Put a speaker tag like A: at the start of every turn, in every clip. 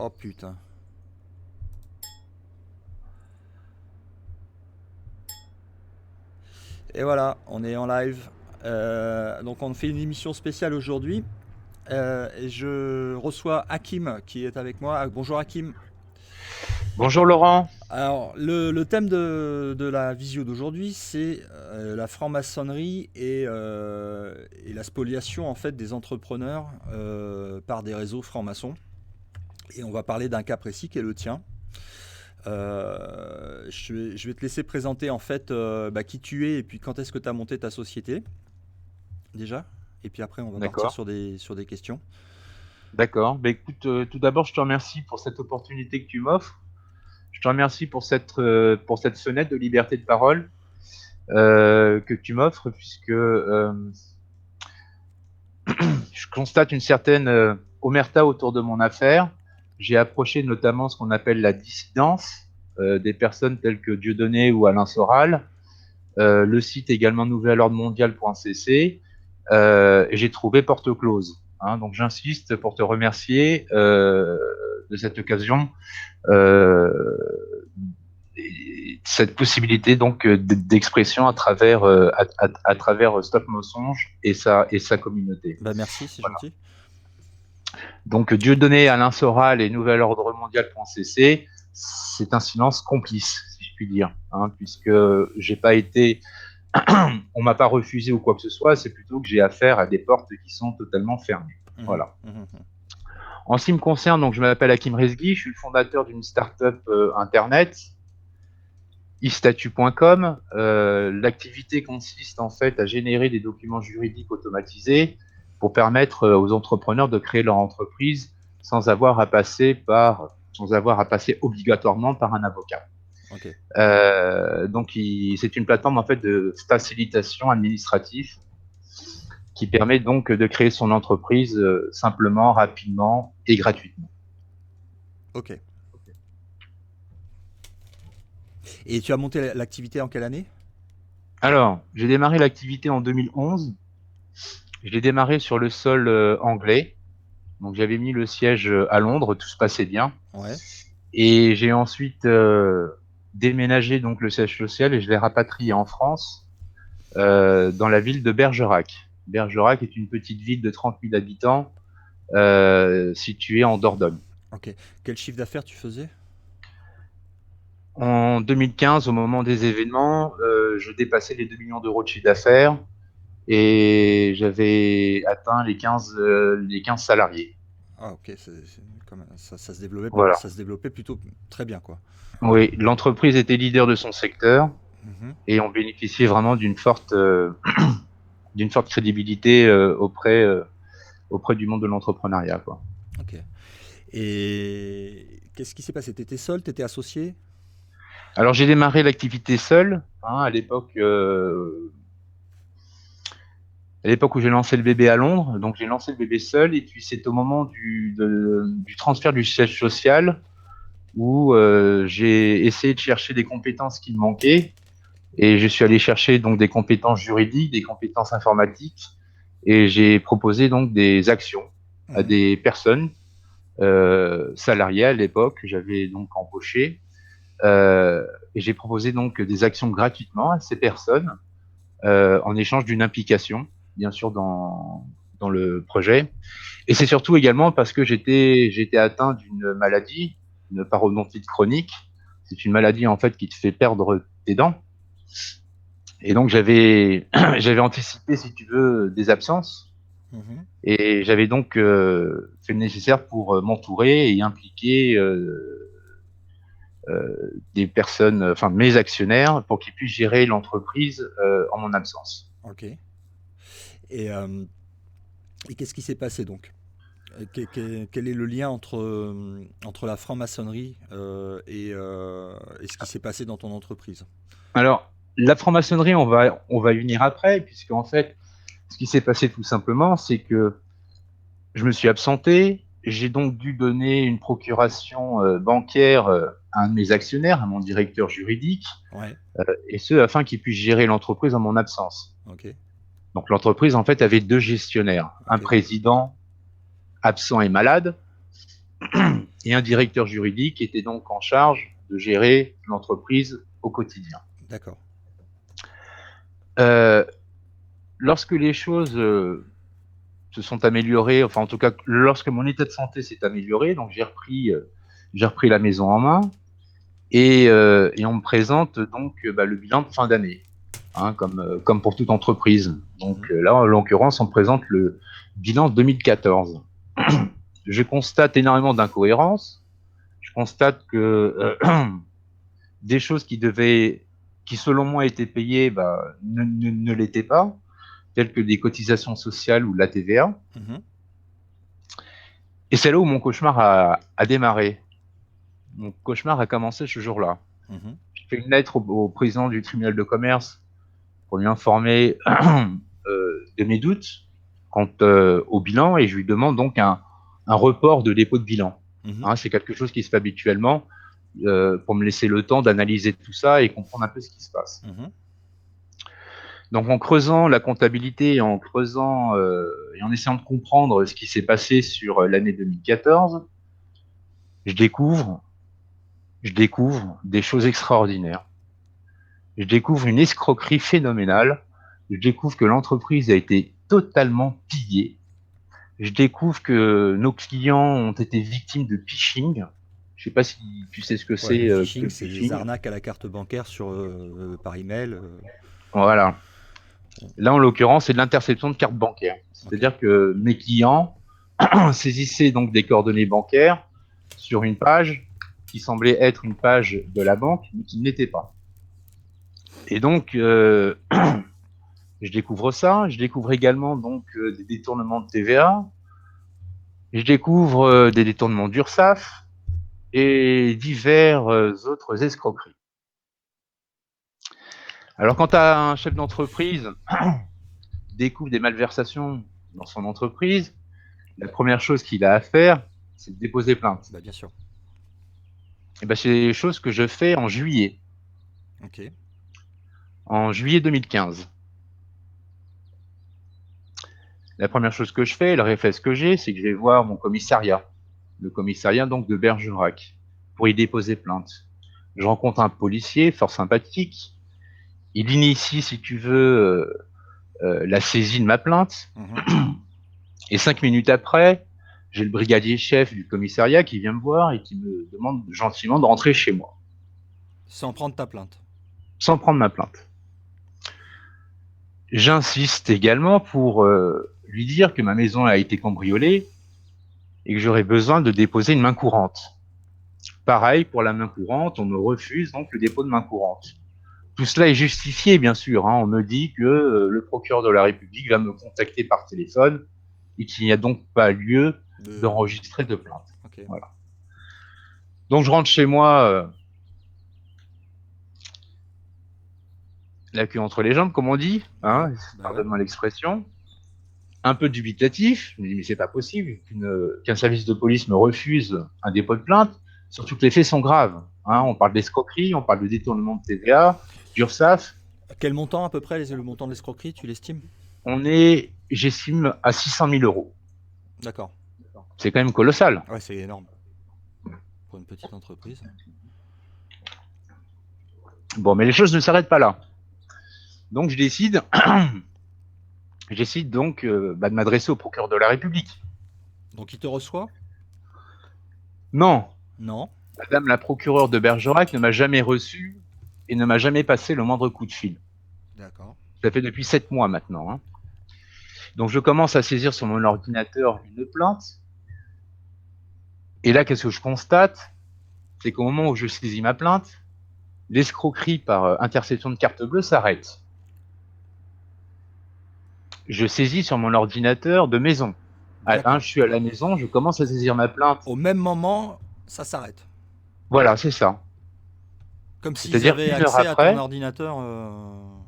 A: Oh putain. Et voilà, on est en live. Donc on fait une émission spéciale aujourd'hui. Et je reçois Hakim qui est avec moi. Ah, bonjour Hakim.
B: Bonjour Laurent.
A: Alors le thème de la visio d'aujourd'hui, c'est la franc-maçonnerie et la spoliation en fait des entrepreneurs par des réseaux francs-maçons. Et on va parler d'un cas précis qui est le tien. Je vais te laisser présenter en fait qui tu es et puis quand est-ce que tu as monté ta société déjà. Et puis après, on va partir
B: D'accord,
A: sur des questions.
B: d'accord. Écoute, tout d'abord, je te remercie pour cette opportunité que tu m'offres. Je te remercie pour cette fenêtre de liberté de parole que tu m'offres, puisque je constate une certaine omerta autour de mon affaire. J'ai approché notamment ce qu'on appelle la dissidence des personnes telles que Dieudonné ou Alain Soral, le site également nouvelordremondial.cc, et j'ai trouvé porte close. Hein. Donc j'insiste pour te remercier de cette occasion, euh, cette possibilité donc d'expression à travers Stop Mensonge et sa communauté.
A: Bah merci, c'est
B: Voilà.
A: gentil.
B: Donc Dieudonné, Alain Soral et nouvelordremondial.cc, c'est un silence complice, si je puis dire, hein, puisque j'ai pas été on m'a pas refusé ou quoi que ce soit, c'est plutôt que j'ai affaire à des portes qui sont totalement fermées.
A: Mhm,
B: Voilà.
A: mhm, mhm.
B: En ce qui me concerne, donc je m'appelle Hakim Rezghi, je suis le fondateur d'une start-up internet, istatu.com. L'activité consiste en fait à générer des documents juridiques automatisés pour permettre aux entrepreneurs de créer leur entreprise sans avoir à passer obligatoirement par un avocat.
A: Ok.
B: C'est une plateforme en fait de facilitation administrative qui permet donc de créer son entreprise simplement, rapidement et gratuitement.
A: Ok. Et tu as monté l'activité en quelle année?
B: Alors, j'ai démarré l'activité en 2011. Je l'ai démarré sur le sol anglais. Donc, j'avais mis le siège à Londres, tout se passait bien.
A: Ouais.
B: Et j'ai ensuite déménagé donc le siège social et je l'ai rapatrié en France, dans la ville de Bergerac. Bergerac est une petite ville de 30 000 habitants située en Dordogne.
A: Ok. Quel chiffre d'affaires tu faisais?
B: En 2015, au moment des événements, je dépassais les 2 millions d'euros de chiffre d'affaires et j'avais atteint les 15 salariés.
A: Ah ok, ça se développait,
B: Voilà.
A: ça se développait plutôt très bien quoi.
B: Oui, l'entreprise était leader de son secteur
A: Mhm.
B: et on bénéficiait vraiment d'une forte crédibilité auprès du monde de l'entrepreneuriat, quoi.
A: Ok. Et qu'est-ce qui s'est passé? T'étais seul, t'étais associé?
B: Alors j'ai démarré l'activité seul, hein, à l'époque où j'ai lancé le bébé à Londres. Donc j'ai lancé le bébé seul et puis c'est au moment du transfert du siège social où j'ai essayé de chercher des compétences qui me manquaient et je suis allé chercher donc des compétences juridiques, des compétences informatiques et j'ai proposé donc des actions à
A: Mhm.
B: des personnes salariées à l'époque que j'avais donc embauchées, et j'ai proposé donc des actions gratuitement à ces personnes en échange d'une implication, bien sûr, dans le projet. Et c'est surtout également parce que j'étais atteint d'une maladie, une parodontite chronique. C'est une maladie en fait qui te fait perdre tes dents. Et donc j'avais anticipé, si tu veux, des absences.
A: Mhm.
B: Et j'avais donc fait le nécessaire pour m'entourer et impliquer des personnes, enfin mes actionnaires, pour qu'ils puissent gérer l'entreprise en mon absence.
A: Ok. Et, euh, et qu'est-ce qui s'est passé donc? Quel est le lien entre la franc-maçonnerie et ce qui s'est passé dans ton entreprise?
B: Alors, la franc-maçonnerie, on va y venir après, puisque en fait, ce qui s'est passé tout simplement, c'est que je me suis absenté. J'ai donc dû donner une procuration bancaire à un de mes actionnaires, à mon directeur juridique,
A: Ouais,
B: et ce, afin qu'il puisse gérer l'entreprise en mon absence.
A: ok,
B: Donc, l'entreprise, en fait, avait deux gestionnaires, un
A: ok.
B: président absent et malade, et un directeur juridique qui était donc en charge de gérer l'entreprise au quotidien.
A: D'accord.
B: Euh, Lorsque les choses se sont améliorées, enfin en tout cas lorsque mon état de santé s'est amélioré, donc j'ai repris la maison en main et on me présente donc le bilan de fin d'année, hein, comme pour toute entreprise. Donc là, en l'occurrence, on me présente le bilan 2014. Je constate énormément d'incohérences. Je constate que des choses qui selon moi étaient payées, ne l'étaient pas, telles que des cotisations sociales ou de la TVA.
A: Mhm.
B: Et c'est là où mon cauchemar a démarré. Mon cauchemar a commencé ce jour-là.
A: Mhm.
B: J'ai fait une lettre au président du tribunal de commerce pour lui informer de mes doutes quant au bilan et je lui demande donc un report de dépôt de bilan.
A: Mhm.
B: Hein, c'est quelque chose qui se fait habituellement pour me laisser le temps d'analyser tout ça et comprendre un peu ce qui se passe.
A: Mhm.
B: Donc en creusant la comptabilité et et en essayant de comprendre ce qui s'est passé sur l'année 2014, je découvre, je découvre des choses extraordinaires. Je découvre une escroquerie phénoménale. Je découvre que l'entreprise a été totalement pillée. Je découvre que nos clients ont été victimes de phishing. Je ne sais pas si tu sais ce que
A: Ouais,
B: c'est
A: le
B: que
A: phishing,
B: le
A: c'est des
B: phishing.
A: arnaques à la carte bancaire par email.
B: Voilà. Là, en l'occurrence, c'est de l'interception de cartes bancaires.
A: Ok.
B: C'est-à-dire que mes clients saisissaient donc des coordonnées bancaires sur une page qui semblait être une page de la banque, mais qui ne l'était pas. Et donc, je découvre ça. Je découvre également donc des détournements de TVA. Je découvre des détournements d'URSSAF et divers autres escroqueries. Alors, quand un chef d'entreprise découvre des malversations dans son entreprise, la première chose qu'il a à faire, c'est de déposer plainte.
A: Bah bien sûr.
B: Et ben, c'est des choses que je fais
A: Ok.
B: en juillet 2015. La première chose que je fais, le réflexe que j'ai, c'est que je vais voir mon commissariat, le commissariat donc de Bergerac, pour y déposer plainte. Je rencontre un policier fort sympathique. Il initie, si tu veux, la saisie de ma plainte.
A: Mhm.
B: Et 5 minutes après, j'ai le brigadier chef du commissariat qui vient me voir et qui me demande gentiment de rentrer chez moi,
A: Sans prendre ta plainte.
B: sans prendre ma plainte. J'insiste également pour lui dire que ma maison a été cambriolée et que j'aurais besoin de déposer une main courante. Pareil, pour la main courante, on me refuse donc le dépôt de main courante. Tout cela est justifié, bien sûr. Hein. On me dit que le procureur de la République va me contacter par téléphone et qu'il n'y a donc pas lieu
A: De...
B: d'enregistrer de plainte.
A: Ok.
B: Voilà. Donc je rentre chez moi, la queue entre les jambes, comme on dit,
A: Ouais.
B: hein,
A: Bah ouais.
B: pardonne-moi l'expression, un peu dubitatif. Je me dis, mais c'est pas possible qu'un service de police me refuse un dépôt de plainte, surtout que les faits sont graves. Hein.
A: Mm.
B: On parle d'escroquerie, on parle de détournement de TVA, d'URSSAF.
A: Quel montant à peu près, le montant de l'escroquerie, tu l'estimes?
B: J'estime, à 600 000 euros.
A: D'accord.
B: C'est quand même colossal.
A: Ouais, c'est énorme pour une petite entreprise.
B: Bon, mais les choses ne s'arrêtent pas là. Donc, j'décide donc de m'adresser au procureur de la République.
A: Donc il te reçoit?
B: Non,
A: Non.
B: Madame la procureure de Bergerac ne m'a jamais reçu et ne m'a jamais passé le moindre coup de fil.
A: D'accord.
B: Ça fait depuis 7 mois maintenant. Hein. Donc, je commence à saisir sur mon ordinateur une plainte. Et là, qu'est-ce que je constate? C'est qu'au moment où je saisis ma plainte, l'escroquerie par interception de carte bleue s'arrête. Je saisis sur mon ordinateur de maison.
A: D'accord.
B: Je suis à la maison, je commence à saisir ma plainte.
A: Au même moment, ça s'arrête.
B: Voilà, c'est ça.
A: Comme s'ils
B: C'est-à-dire
A: avaient
B: 1 heure
A: accès à ton
B: après,
A: ordinateur.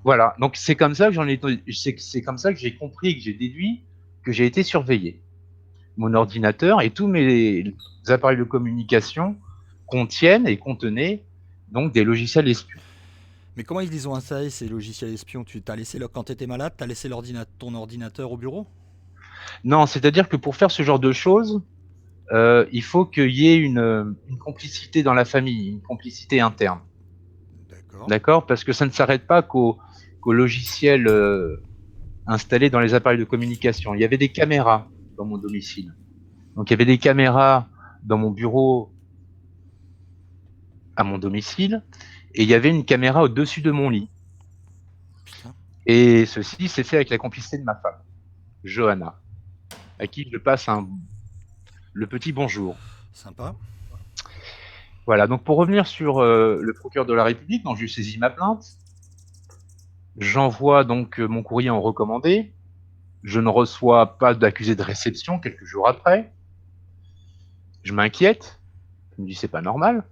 B: voilà. Donc c'est comme ça que c'est comme ça que j'ai compris, que j'ai déduit que j'ai été surveillé. Mon ordinateur et tous mes appareils de communication contiennent et contenaient donc des logiciels espions.
A: Mais comment ils ont installé ces logiciels espions? Tu t'as laissé quand t'étais malade, t'as laissé ton ordinateur au bureau?
B: Non, c'est-à-dire que pour faire ce genre de choses, il faut qu'il y ait une complicité dans la famille, une complicité interne.
A: D'accord.
B: D'accord? Parce que ça ne s'arrête pas qu'au logiciel installé dans les appareils de communication. Il y avait des caméras dans mon domicile. Donc il y avait des caméras dans mon bureau à mon domicile et il y avait une caméra au-dessus de mon lit.
A: Putain.
B: Et ceci s'est fait avec la complicité de ma femme, Johanna, à qui je passe le petit bonjour.
A: Sympa.
B: Voilà, donc pour revenir sur le procureur de la République, dont j'ai saisi ma plainte, j'envoie donc mon courrier en recommandé. Je ne reçois pas d'accusé de réception quelques jours après. Je m'inquiète. Je me dis, c'est pas normal.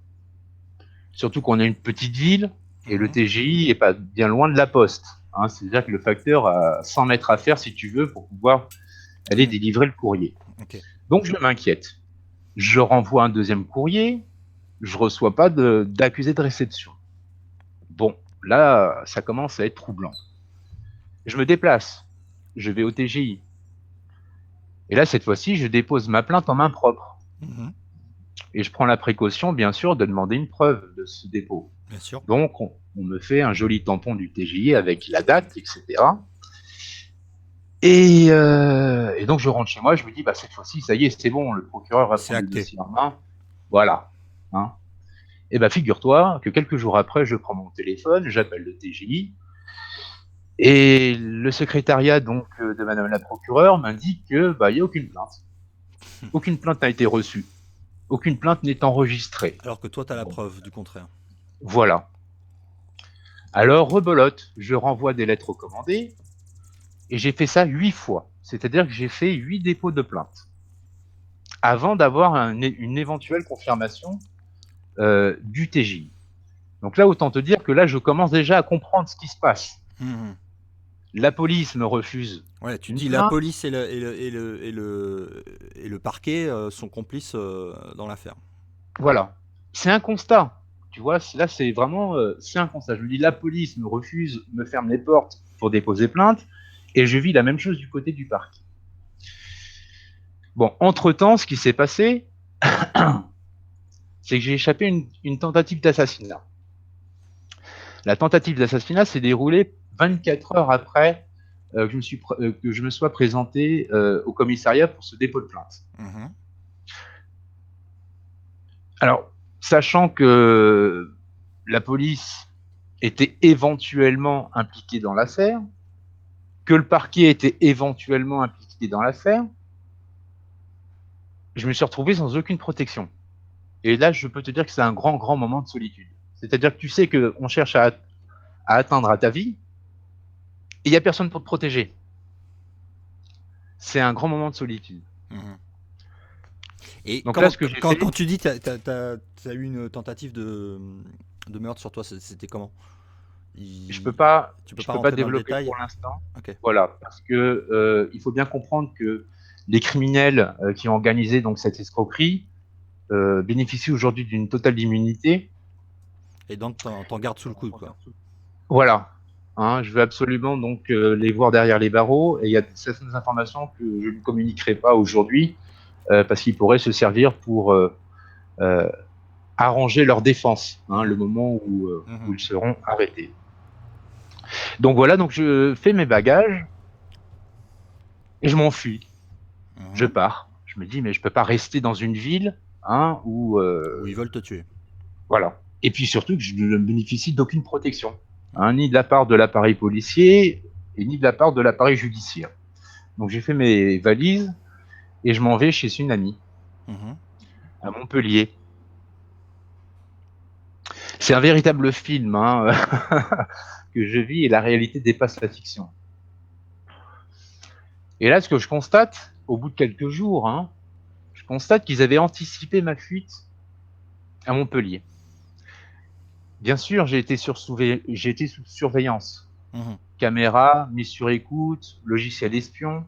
B: Surtout qu'on est une petite ville et le TGI est pas bien loin de la poste. Hein, c'est-à-dire que le facteur a 100 mètres à faire, si tu veux, pour pouvoir aller délivrer le courrier.
A: Ok.
B: Donc je m'inquiète. Je renvoie un deuxième courrier. Je reçois pas d'accusé de réception. Bon, là, ça commence à être troublant. Je me déplace. Je vais au TGI. Et là, cette fois-ci, je dépose ma plainte en main propre.
A: Mhm.
B: Et je prends la précaution, bien sûr, de demander une preuve de ce dépôt.
A: Bien sûr.
B: Donc, on me fait un joli tampon du TGI avec la date, etc. Et donc, je rentre chez moi, je me dis, bah, cette fois-ci, ça y est, c'est bon, le procureur va
A: C'est
B: prendre le
A: acté.
B: dossier en main. Voilà. Hein. Et bah, figure-toi que quelques jours après, je prends mon téléphone, j'appelle le TGI, et le secrétariat donc de Madame la procureure m'indique que bah, il n'y a aucune plainte. Aucune plainte n'a été reçue. Aucune plainte n'est enregistrée.
A: Alors que toi, tu as la
B: Bon.
A: preuve du contraire.
B: Voilà. Alors, rebelote, je renvoie des lettres recommandées, et j'ai fait ça 8 fois. C'est-à-dire que j'ai fait 8 dépôts de plainte avant d'avoir une éventuelle confirmation du TGI. Donc là, autant te dire que là, je commence déjà à comprendre ce qui se passe.
A: Mhm.
B: La police me refuse
A: Ouais, tu
B: une
A: dis la
B: plainte.
A: police et le parquet sont complices dans l'affaire.
B: Voilà. C'est un constat. Tu vois, là, c'est vraiment c'est un constat. Je me dis, la police me refuse, me ferme les portes pour déposer plainte, et je vis la même chose du côté du parquet. Bon, entre-temps, ce qui s'est passé, c'est que j'ai échappé une tentative d'assassinat. La tentative d'assassinat s'est déroulée 24 heures après que je me sois présenté au commissariat pour ce dépôt de plainte.
A: Mhm.
B: Alors, sachant que la police était éventuellement impliquée dans l'affaire, que le parquet était éventuellement impliqué dans l'affaire, je me suis retrouvé sans aucune protection. Et là, je peux te dire que c'est un grand, grand moment de solitude. C'est-à-dire que tu sais qu'on cherche à atteindre à ta vie, et il n'y a personne pour te protéger. C'est un grand moment de solitude.
A: Mhm. Et
B: Donc là, ce que j'ai
A: quand
B: fait,
A: tu dis que tu as eu une tentative de meurtre sur toi, c'était comment?
B: je peux
A: Il-
B: pas,
A: Tu peux
B: je
A: pas
B: peux pas
A: rentrer dans le
B: développer
A: détail?
B: pour l'instant.
A: Ok.
B: Voilà, parce que il faut bien comprendre que les criminels qui ont organisé donc cette escroquerie bénéficient aujourd'hui d'une totale immunité.
A: Et donc, t'en gardes sous le coude, quoi.
B: Voilà. Hein, je veux absolument donc les voir derrière les barreaux et il y a certaines informations que je ne communiquerai pas aujourd'hui parce qu'ils pourraient se servir pour euh, arranger leur défense, hein, le
A: Mhm.
B: moment où
A: Mhm.
B: ils seront arrêtés. Donc voilà, donc je fais mes bagages et je m'enfuis. Je
A: Mhm.
B: pars. Je me dis, mais je peux pas rester dans une ville hein, où.
A: Où ils veulent te tuer.
B: Voilà. Et puis surtout que je ne bénéficie d'aucune protection, hein, ni de la part de l'appareil policier et ni de la part de l'appareil judiciaire. Donc j'ai fait mes valises et je m'en vais chez une amie
A: Mhm.
B: à Montpellier. C'est un véritable film hein, que je vis et la réalité dépasse la fiction. Et là, ce que je constate, au bout de quelques jours, hein, je constate qu'ils avaient anticipé ma fuite à Montpellier. Bien sûr, j'ai été sous surveillance.
A: Mhm.
B: Caméra, mise sur écoute, logiciel espion.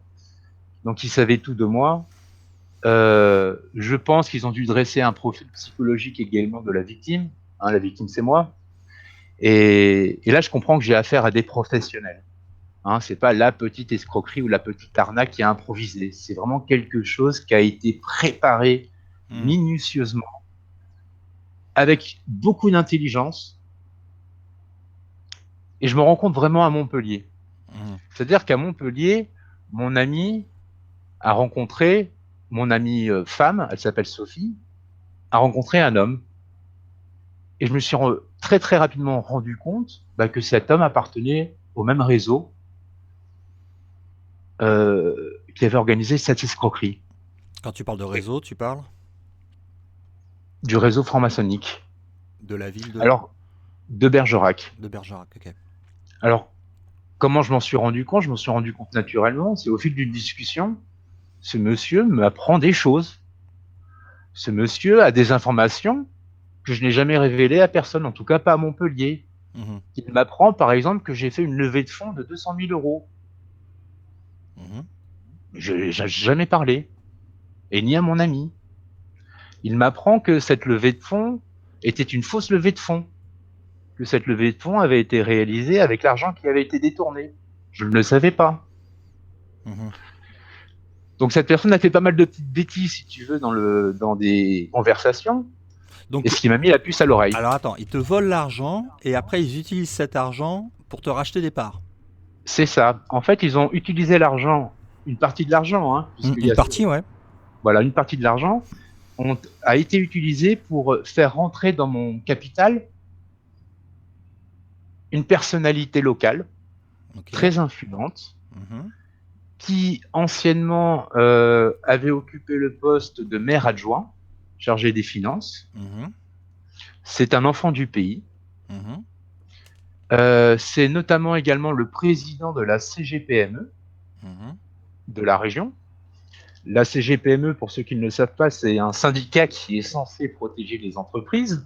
B: Donc, ils savaient tout de moi. Je pense qu'ils ont dû dresser un profil psychologique également de la victime. Hein, la victime, c'est moi. Et là, je comprends que j'ai affaire à des professionnels. Hein, c'est pas la petite escroquerie ou la petite arnaque qui a improvisé. C'est vraiment quelque chose qui a été préparé minutieusement, avec beaucoup d'intelligence, et je me rends compte vraiment à Montpellier. C'est-à-dire qu'à Montpellier, mon ami a rencontré, mon amie femme, elle s'appelle Sophie, a rencontré un homme. Et je me suis très très rapidement rendu compte que cet homme appartenait au même réseau qui avait organisé cette escroquerie.
A: Quand tu parles de réseau, tu parles
B: Du réseau franc-maçonnique.
A: de la ville
B: Alors, de Bergerac.
A: de Bergerac, ok.
B: Alors, comment je m'en suis rendu compte? Je m'en suis rendu compte naturellement. C'est au fil d'une discussion, ce monsieur m'apprend des choses. Ce monsieur a des informations que je n'ai jamais révélées à personne, en tout cas pas à Montpellier. Il m'apprend par exemple que j'ai fait une levée de fonds de 200 000 euros. Je n'ai jamais parlé, et ni à mon ami. Il m'apprend que cette levée de fonds était une fausse levée de fonds, que cette levée de fonds avait été réalisée avec l'argent qui avait été détourné. Je ne le savais pas. Donc cette personne a fait pas mal de petites bêtises, si tu veux, dans des conversations. Donc, et ce qui m'a mis la puce à l'oreille.
A: Alors attends, ils te volent l'argent et après ils utilisent cet argent pour te racheter des parts.
B: C'est ça. En fait, ils ont utilisé l'argent, une partie de l'argent. Hein,
A: une partie, ouais.
B: Voilà, une partie de l'argent a été utilisée pour faire rentrer dans mon capital une personnalité locale, très influente, qui anciennement avait occupé le poste de maire adjoint, chargé des finances. C'est un enfant du pays. C'est notamment également le président de la CGPME de la région. La CGPME, pour ceux qui ne le savent pas, c'est un syndicat qui est censé protéger les entreprises.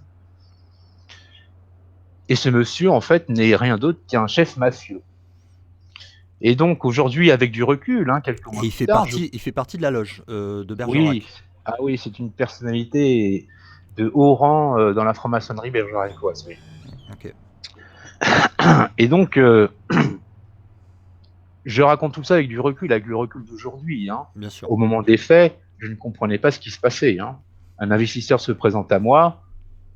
B: Et ce monsieur, en fait, n'est rien d'autre qu'un chef mafieux. Et donc, aujourd'hui, avec du recul, quelques mois plus tard...
A: Il fait partie de la loge de Bergerac.
B: Oui, oui, c'est une personnalité de haut rang dans la franc-maçonnerie bergeracoise, oui.
A: Ok.
B: Et donc, je raconte tout ça avec le recul d'aujourd'hui.
A: Bien sûr.
B: Au moment des faits, je ne comprenais pas ce qui se passait. Un investisseur se présente à moi,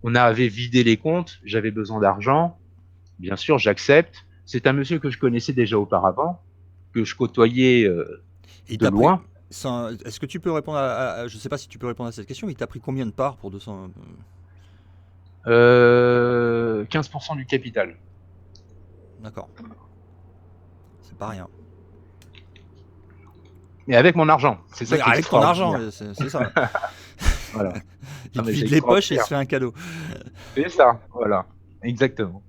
B: on avait vidé les comptes, j'avais besoin d'argent, bien sûr, j'accepte. C'est un monsieur que je connaissais déjà auparavant, que je côtoyais de loin.
A: Est-ce que tu peux répondre je ne sais pas si tu peux répondre à cette question, il t'a pris combien de parts pour 200
B: 15% du capital.
A: D'accord. C'est pas rien.
B: Mais avec mon argent, c'est ça qui est
A: avec ton argent, c'est ça.
B: Voilà.
A: Il te vide les poches et il se fait un cadeau.
B: C'est ça, voilà, exactement.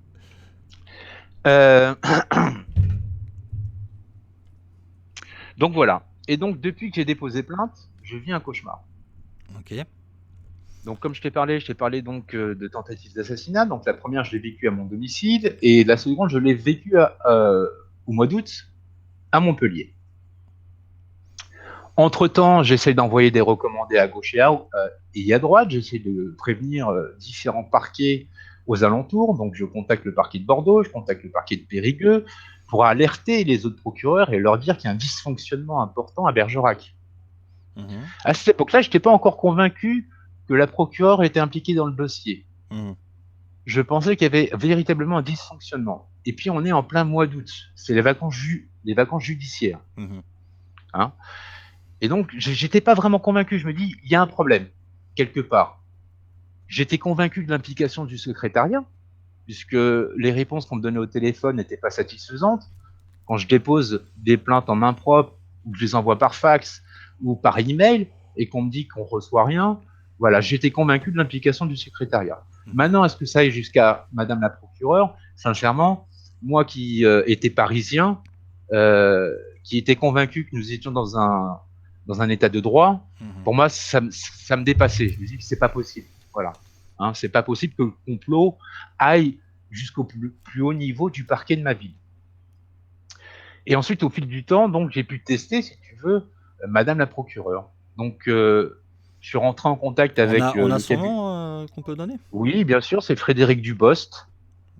B: Donc voilà. Et donc depuis que j'ai déposé plainte, je vis un cauchemar.
A: Ok.
B: Donc comme je t'ai parlé donc de tentatives d'assassinat. Donc la première, je l'ai vécue à mon domicile, et la seconde, je l'ai vécue au mois d'août à Montpellier. Entre-temps, j'essaie d'envoyer des recommandés à gauche et à droite. J'essaie de prévenir différents parquets aux alentours. Donc je contacte le parquet de Bordeaux, je contacte le parquet de Périgueux pour alerter les autres procureurs et leur dire qu'il y a un dysfonctionnement important à Bergerac. À cette époque-là, je n'étais pas encore convaincu que la procureure était impliquée dans le dossier. Je pensais qu'il y avait véritablement un dysfonctionnement. Et puis on est en plein mois d'août. C'est les vacances judiciaires. Et donc, j'étais pas vraiment convaincu. Je me dis, il y a un problème, quelque part. J'étais convaincu de l'implication du secrétariat, puisque les réponses qu'on me donnait au téléphone n'étaient pas satisfaisantes. Quand je dépose des plaintes en main propre, ou que je les envoie par fax, ou par email, et qu'on me dit qu'on reçoit rien, voilà, j'étais convaincu de l'implication du secrétariat. Maintenant, est-ce que ça aille jusqu'à Madame la procureure? Sincèrement, moi qui étais parisien, qui était convaincu que nous étions dans un état de droit, pour moi, ça me dépassait. Je me dis que c'est pas possible. Voilà. C'est pas possible que le complot aille jusqu'au plus haut niveau du parquet de ma ville. Et ensuite, au fil du temps, donc, j'ai pu tester, si tu veux, Madame la procureure. Donc, je suis rentré en contact avec...
A: On a son nom qu'on peut donner?
B: Oui, bien sûr, c'est Frédéric Dubost.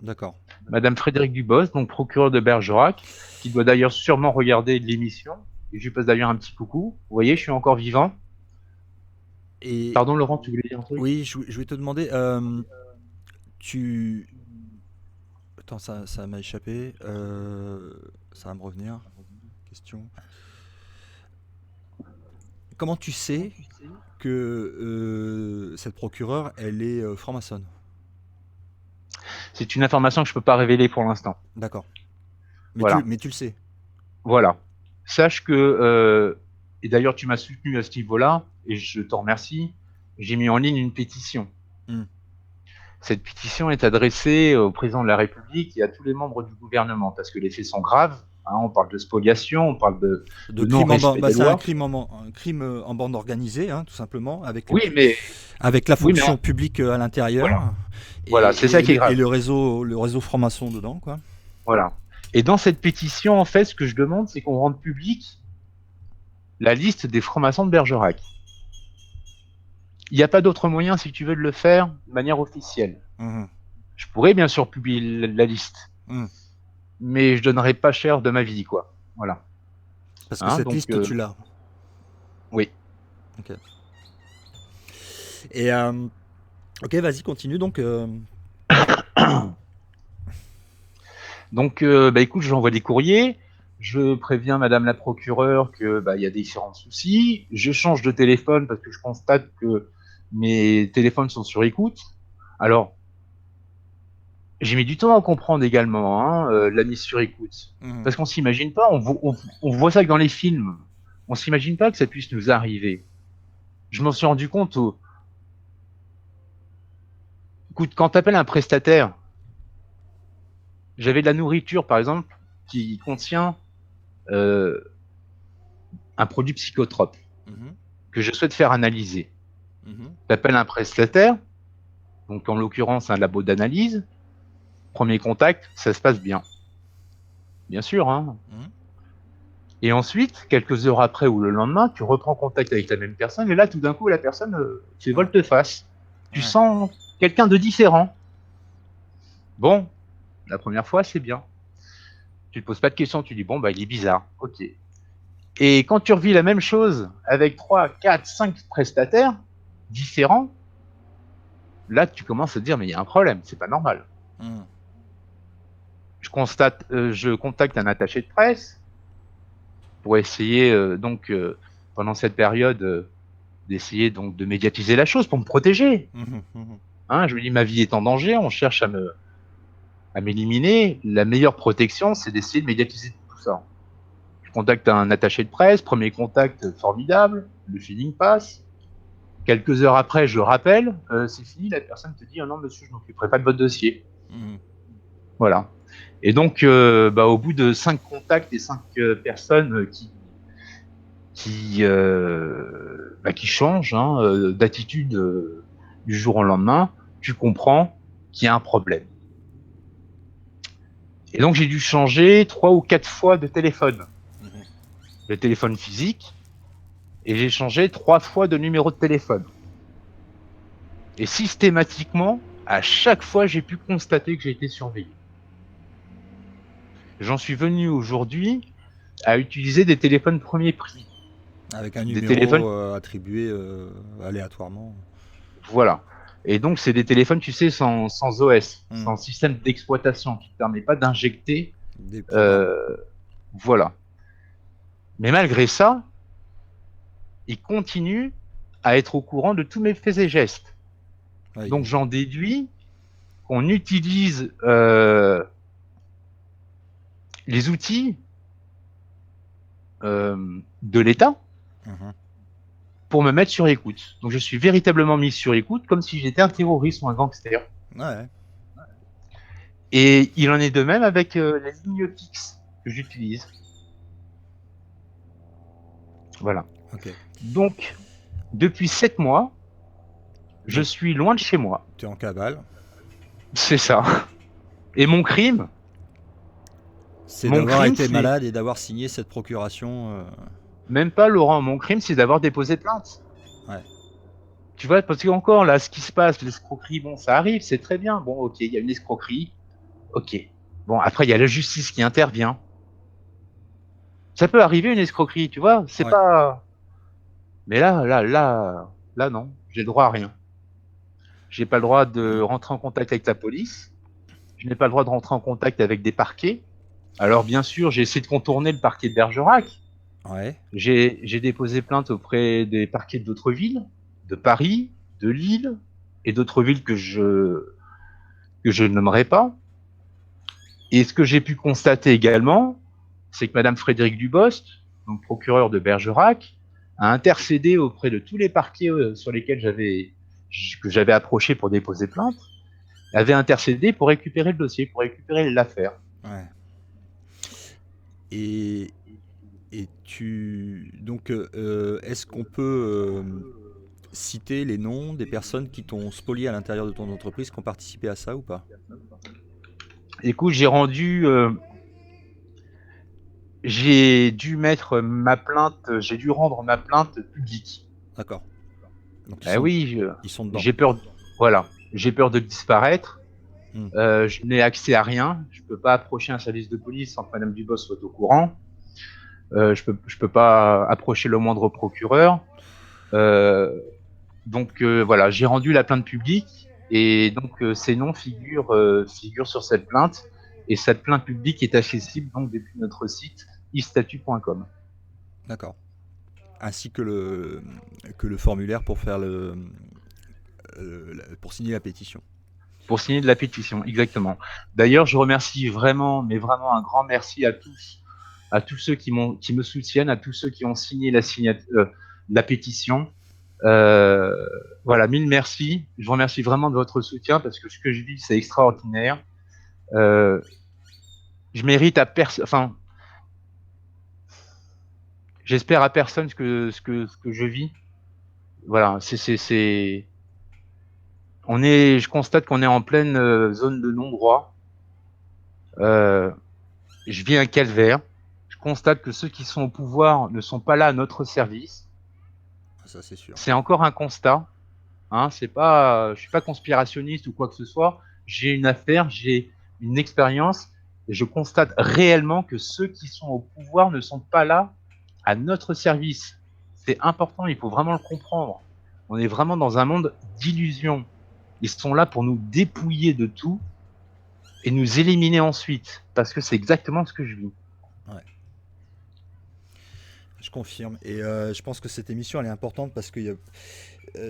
A: D'accord.
B: Madame Frédéric Dubost, donc procureure de Bergerac, qui doit d'ailleurs sûrement regarder l'émission. Et je lui passe d'ailleurs un petit coucou. Vous voyez, je suis encore vivant.
A: Et
B: Pardon, Laurent, tu voulais dire un truc?
A: oui, je vais te demander, tu... Attends, ça m'a échappé. Ça va me revenir. Question. Comment tu sais que cette procureure, elle est franc-maçonne?
B: C'est une information que je peux pas révéler pour l'instant.
A: D'accord.
B: Voilà.
A: Mais tu le sais.
B: Voilà. Sache que, et d'ailleurs tu m'as soutenu à ce niveau-là, et je t'en remercie, j'ai mis en ligne une pétition.
A: Hmm.
B: Cette pétition est adressée au président de la République et à tous les membres du gouvernement, parce que les faits sont graves. Hein, on parle de spoliation, on parle
A: De
B: de
A: crime en bande,
B: non-respect
A: bah,
B: des
A: c'est un
B: lois.
A: crime en crime en bande organisée, hein, tout simplement,
B: Oui, mais,
A: avec la
B: oui, mais
A: fonction publique à l'intérieur
B: voilà, voilà, c'est ça qui est
A: et
B: grave.
A: le réseau franc-maçon dedans, quoi.
B: Voilà. Et dans cette pétition, en fait, ce que je demande, c'est qu'on rende public la liste des francs-maçons de Bergerac. Il n'y a pas d'autre moyen, si tu veux, de le faire de manière officielle.
A: Mhm.
B: Je pourrais bien sûr publier la liste,
A: Mhm.
B: mais je donnerais pas cher de ma vie, quoi. Voilà.
A: Parce que
B: Hein,
A: cette
B: donc,
A: liste, tu l'as.
B: oui.
A: Ok. Et ok, vas-y, continue. Donc,
B: Donc, bah, écoute, j'envoie des courriers. Je préviens Madame la procureure que bah, il y a différents soucis. Je change de téléphone parce que je constate que mes téléphones sont sur écoute. Alors, j'ai mis du temps à comprendre également hein, la mise sur écoute.
A: mhm.
B: Parce qu'on s'imagine pas, on voit ça que dans les films. On s'imagine pas que ça puisse nous arriver. Je m'en suis rendu compte écoute, quand tu appelles un prestataire, j'avais de la nourriture, par exemple, qui contient euh, un produit psychotrope
A: Mhm.
B: que je souhaite faire analyser.
A: Mhm.
B: Tu appelles un prestataire, donc en l'occurrence un labo d'analyse. Premier contact, ça se passe bien sûr. Hein.
A: Mhm.
B: Et ensuite, quelques heures après ou le lendemain, tu reprends contact avec la même personne, et là, tout d'un coup, la personne fait
A: Ouais.
B: volte-face. Tu
A: Ouais.
B: sens quelqu'un de différent. Bon, la première fois, c'est bien. Tu ne te poses pas de questions, tu dis, bon, bah, il est bizarre. Ok. Et quand tu revis la même chose avec 3, 4, 5 prestataires différents, là, tu commences à te dire, mais il y a un problème, c'est pas normal.
A: Mhm.
B: Je contacte un attaché de presse pour essayer, pendant cette période, d'essayer donc de médiatiser la chose pour me protéger.
A: Mhm. Mhm.
B: Hein, je me dis, ma vie est en danger, on cherche à m'éliminer. La meilleure protection, c'est d'essayer de médiatiser tout ça. Je contacte un attaché de presse, premier contact formidable, le feeling passe. Quelques heures après, je rappelle, c'est fini, la personne te dit oh non monsieur, je m'occuperai pas de votre dossier.
A: Mhm.
B: Voilà. Et donc, bah, au bout de 5 contacts et 5 personnes qui changent hein, d'attitude du jour au lendemain, tu comprends qu'il y a un problème. Et donc j'ai dû changer 3 ou 4 fois de téléphone,
A: Mhm.
B: le téléphone physique, et j'ai changé 3 fois de numéro de téléphone. Et systématiquement, à chaque fois, j'ai pu constater que j'ai été surveillé. J'en suis venu aujourd'hui à utiliser des téléphones premier prix.
A: Avec un
B: Des téléphones,
A: numéro attribué aléatoirement.
B: voilà. Et donc, c'est des téléphones, tu sais, sans OS,
A: Mhm.
B: sans système d'exploitation, qui ne permet pas d'injecter.
A: Des programmes.
B: Euh, voilà. Mais malgré ça, ils continuent à être au courant de tous mes faits et gestes.
A: Ouais,
B: Donc, j'en déduis qu'on utilise les outils de l'État
A: mhm.
B: pour me mettre sur écoute. Donc je suis véritablement mis sur écoute comme si j'étais un terroriste ou un gangster.
A: Ouais,
B: Et il en est de même avec la ligne fixe que j'utilise. Voilà.
A: ok.
B: Donc, depuis 7 mois, je
A: Donc,
B: suis loin de chez moi.
A: tu es en cavale.
B: C'est ça. Et
A: C'est
B: mon
A: d'avoir
B: crime,
A: été
B: c'est
A: malade et d'avoir signé cette procuration.
B: même pas Laurent, mon crime, c'est d'avoir déposé plainte.
A: Ouais.
B: Tu vois, parce que encore là, ce qui se passe, l'escroquerie, bon, ça arrive, c'est très bien. Bon, ok, il y a une escroquerie. Ok. Bon, après, il y a la justice qui intervient. Ça peut arriver une escroquerie, tu vois. C'est
A: Ouais.
B: pas. Mais là. Là, non, j'ai le droit à rien. J'ai pas le droit de rentrer en contact avec la police. Je n'ai pas le droit de rentrer en contact avec des parquets. Alors, bien sûr, j'ai essayé de contourner le parquet de Bergerac.
A: Ouais.
B: J'ai déposé plainte auprès des parquets d'autres villes, de Paris, de Lille et d'autres villes que je nommerai pas. Et ce que j'ai pu constater également, c'est que Madame Frédérique Dubost, donc procureure de Bergerac, a intercédé auprès de tous les parquets sur lesquels que j'avais approché pour déposer plainte, avait intercédé pour récupérer le dossier, pour récupérer l'affaire.
A: Ouais. Et, donc, est-ce qu'on peut citer les noms des personnes qui t'ont spolié à l'intérieur de ton entreprise, qui ont participé à ça ou pas?
B: Écoute, j'ai dû mettre ma plainte, j'ai dû rendre ma plainte publique.
A: D'accord. Donc
B: Eh oui,
A: ils sont dedans.
B: j'ai peur, voilà, j'ai peur de disparaître.
A: Hmm.
B: Je n'ai accès à rien. Je peux pas approcher un service de police sans que Madame Dubos soit au courant. Je peux pas approcher le moindre procureur. Euh, voilà, j'ai rendu la plainte publique et donc ces noms figurent sur cette plainte et cette plainte publique est accessible donc depuis notre site istatu.com.
A: D'accord. Ainsi que le formulaire pour faire pour signer la pétition.
B: Pour signer de la pétition, exactement. D'ailleurs, je remercie vraiment, mais vraiment un grand merci à tous ceux qui me soutiennent, à tous ceux qui ont signé la pétition. Euh, voilà, mille merci. Je vous remercie vraiment de votre soutien parce que ce que je vis, c'est extraordinaire. Euh, je mérite à personne, enfin, j'espère à personne ce que je vis. Voilà, je constate qu'on est en pleine zone de non-droit. Euh, je vis un calvaire. Je constate que ceux qui sont au pouvoir ne sont pas là à notre service.
A: Ça, c'est sûr.
B: C'est encore un constat. Hein, c'est pas, je suis pas conspirationniste ou quoi que ce soit. J'ai une affaire, j'ai une expérience et je constate réellement que ceux qui sont au pouvoir ne sont pas là à notre service. C'est important, il faut vraiment le comprendre. On est vraiment dans un monde d'illusions. Ils sont là pour nous dépouiller de tout et nous éliminer ensuite, parce que c'est exactement ce que je vis.
A: Ouais. Je confirme. Et je pense que cette émission, elle est importante parce que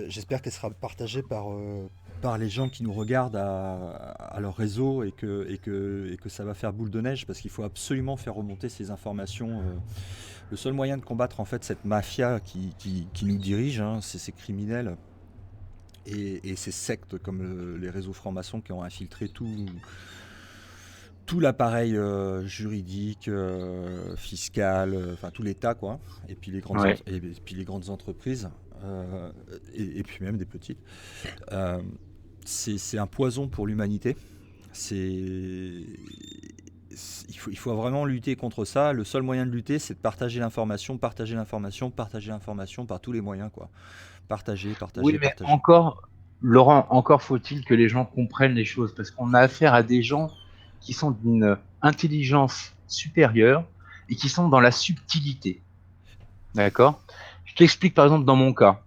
A: j'espère qu'elle sera partagée par les gens qui nous regardent à leur réseau et que ça va faire boule de neige parce qu'il faut absolument faire remonter ces informations. Le seul moyen de combattre en fait cette mafia qui nous dirige, hein, c'est ces criminels et ces sectes comme les réseaux francs-maçons qui ont infiltré tout l'appareil juridique, fiscal, enfin tout l'État quoi, et puis
B: Ouais.
A: et puis les grandes entreprises, et puis même des petites. Euh, c'est un poison pour l'humanité. C'est il faut vraiment lutter contre ça. Le seul moyen de lutter, c'est de partager l'information, partager l'information, partager l'information par tous les moyens quoi. Partager,
B: Oui,
A: partager,
B: mais
A: partager.
B: encore, Laurent, encore faut-il que les gens comprennent les choses, parce qu'on a affaire à des gens qui sont d'une intelligence supérieure et qui sont dans la subtilité. D'accord? Je t'explique par exemple dans mon cas.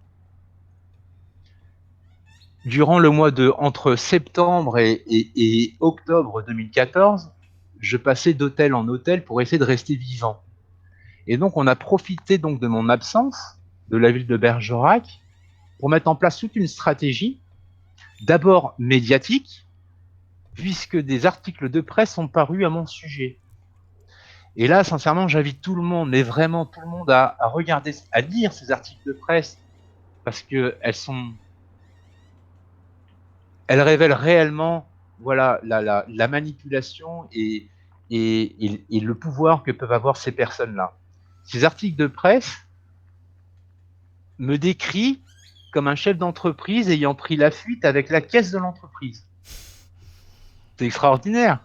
B: Durant le mois de entre septembre et octobre 2014, je passais d'hôtel en hôtel pour essayer de rester vivant. Et donc on a profité donc de mon absence de la ville de Bergerac pour mettre en place toute une stratégie, d'abord médiatique, puisque des articles de presse sont parus à mon sujet. Et là, sincèrement, j'invite tout le monde, mais vraiment tout le monde, à regarder, à lire ces articles de presse, parce que elles révèlent réellement, voilà, la manipulation et le pouvoir que peuvent avoir ces personnes-là. Ces articles de presse me décrivent comme un chef d'entreprise ayant pris la fuite avec la caisse de l'entreprise. C'est extraordinaire.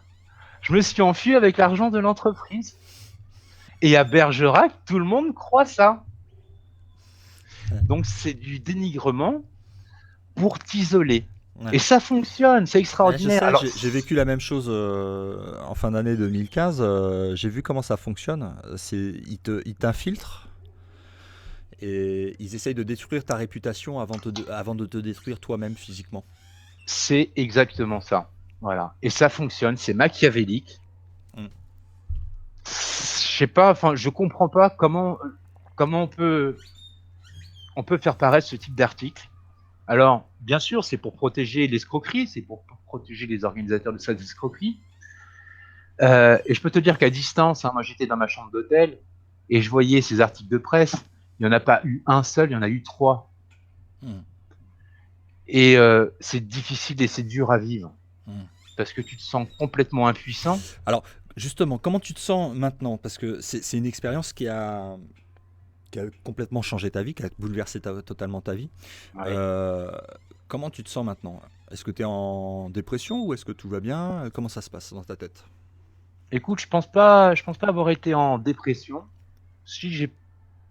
B: Je me suis enfui avec l'argent de l'entreprise. Et à Bergerac, tout le monde croit ça. Donc c'est du dénigrement pour t'isoler.
A: Ouais.
B: Et ça fonctionne, c'est
A: Ouais, je
B: extraordinaire.
A: sais,
B: Alors,
A: j'ai vécu la même chose en fin d'année 2015. J'ai vu comment ça fonctionne. Ils t'infiltrent Et ils essayent de détruire ta réputation avant de te détruire toi-même physiquement.
B: C'est exactement ça. Voilà. Et ça fonctionne, c'est machiavélique.
A: Mm.
B: Je sais pas, enfin, je comprends pas comment on peut faire paraître ce type d'article. Alors, bien sûr, c'est pour protéger l'escroquerie, c'est pour protéger les organisateurs de cette escroquerie. Et je peux te dire qu'à distance, hein, moi j'étais dans ma chambre d'hôtel et je voyais ces articles de presse. Il n'y en a pas eu un seul, il y en a eu 3.
A: Mm.
B: Et c'est difficile et c'est dur à vivre
A: Mm.
B: parce que tu te sens complètement impuissant.
A: Alors, justement, comment tu te sens maintenant? Parce que c'est une expérience qui a complètement changé ta vie, qui a bouleversé totalement ta vie.
B: Ouais.
A: Euh, Comment tu te sens maintenant? Est-ce que tu es en dépression ou est-ce que tout va bien? Comment ça se passe dans ta tête?
B: Écoute, je pense pas avoir été en dépression. Si j'ai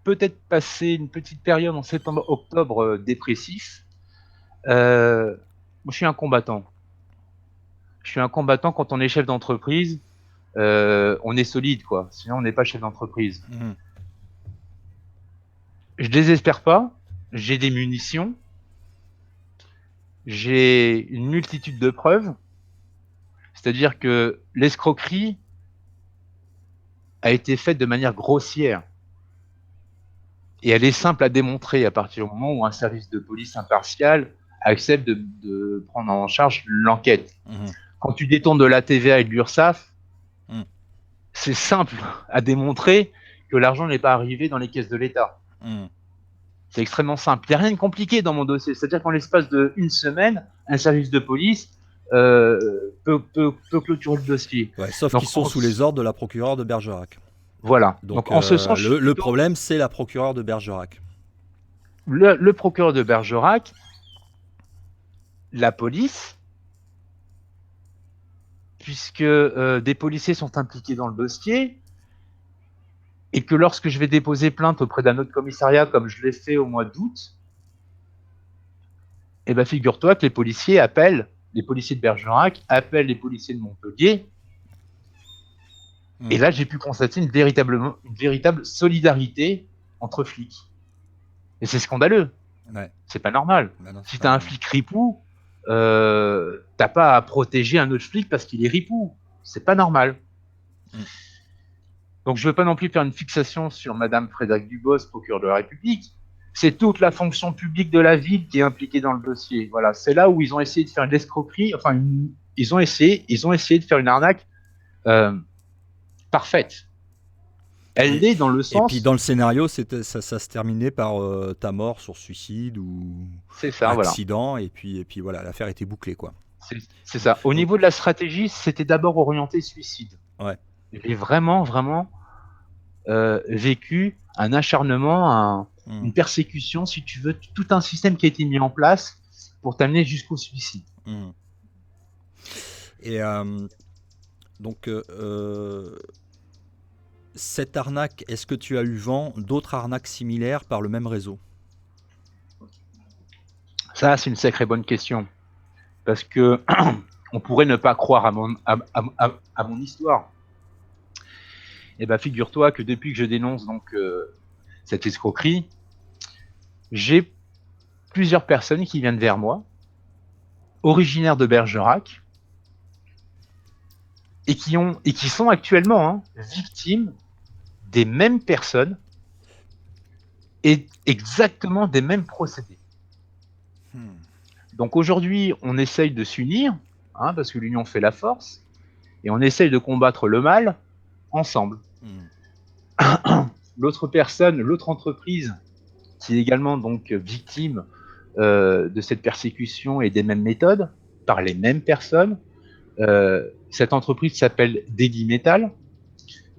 B: peut-être passé une petite période en septembre-octobre dépressif. Moi, je suis un combattant. Je suis un combattant quand on est chef d'entreprise. On est solide, quoi. Sinon, on n'est pas chef d'entreprise.
A: Mhm.
B: Je désespère pas. J'ai des munitions. J'ai une multitude de preuves. C'est-à-dire que l'escroquerie a été faite de manière grossière. Et elle est simple à démontrer à partir du moment où un service de police impartial accepte de prendre en charge l'enquête.
A: Mhm.
B: Quand tu détournes de la TVA et de l'URSSAF,
A: Mhm.
B: c'est simple à démontrer que l'argent n'est pas arrivé dans les caisses de l'État.
A: Mhm.
B: C'est extrêmement simple. Il n'y a rien de compliqué dans mon dossier. C'est-à-dire qu'en l'espace d'une semaine, un service de police peut clôturer le dossier.
A: Ouais, sauf
B: Donc,
A: qu'ils sont sous les ordres de la procureure de Bergerac.
B: voilà.
A: Donc
B: Donc, en ce sens, je suis
A: le
B: plutôt
A: problème, c'est la procureure de Bergerac.
B: le procureur de Bergerac, la police, puisque des policiers sont impliqués dans le dossier, et que lorsque je vais déposer plainte auprès d'un autre commissariat, comme je l'ai fait au mois d'août, eh ben figure-toi que les policiers de Bergerac appellent les policiers de Montpellier, et
A: Mhm.
B: là j'ai pu constater une véritable solidarité entre flics. Et c'est scandaleux,
A: Ouais.
B: c'est pas normal.
A: Bah non, c'est
B: Si
A: pas
B: t'as un
A: normal.
B: flic ripou, t'as pas à protéger un autre flic parce qu'il est ripou. C'est pas normal.
A: Mhm.
B: Donc je veux pas non plus faire une fixation sur Madame Frédéric Dubos, procureur de la République. C'est toute la fonction publique de la ville qui est impliquée dans le dossier. Voilà, c'est là où ils ont essayé de faire une escroquerie. Enfin, ils ont essayé de faire une arnaque parfaite. Elle
A: Et,
B: l'est dans le
A: et puis dans
B: sens,
A: le scénario, ça se terminait par ta mort sur suicide ou
B: c'est ça, voilà.
A: accident, et puis voilà, l'affaire était bouclée, quoi.
B: C'est ça. Au
A: Donc,
B: niveau de la stratégie, c'était d'abord orienté suicide.
A: ouais.
B: J'ai vraiment, vraiment vécu un acharnement, une
A: Mhm.
B: persécution, si tu veux, tout un système qui a été mis en place pour t'amener jusqu'au suicide.
A: Mhm. Et donc, cette arnaque, est-ce que tu as eu vent d'autres arnaques similaires par le même réseau?
B: Ça, c'est une sacrée bonne question. Parce que on pourrait ne pas croire à mon histoire. Eh ben, figure-toi que depuis que je dénonce donc cette escroquerie, j'ai plusieurs personnes qui viennent vers moi, originaires de Bergerac, et qui sont actuellement victimes des mêmes personnes et exactement des mêmes procédés.
A: Hmm.
B: Donc aujourd'hui, on essaye de s'unir, parce que l'union fait la force, et on essaye de combattre le mal ensemble.
A: Hmm.
B: L'autre entreprise qui est également donc victime de cette persécution et des mêmes méthodes par les mêmes personnes. Cette entreprise s'appelle Daily Metal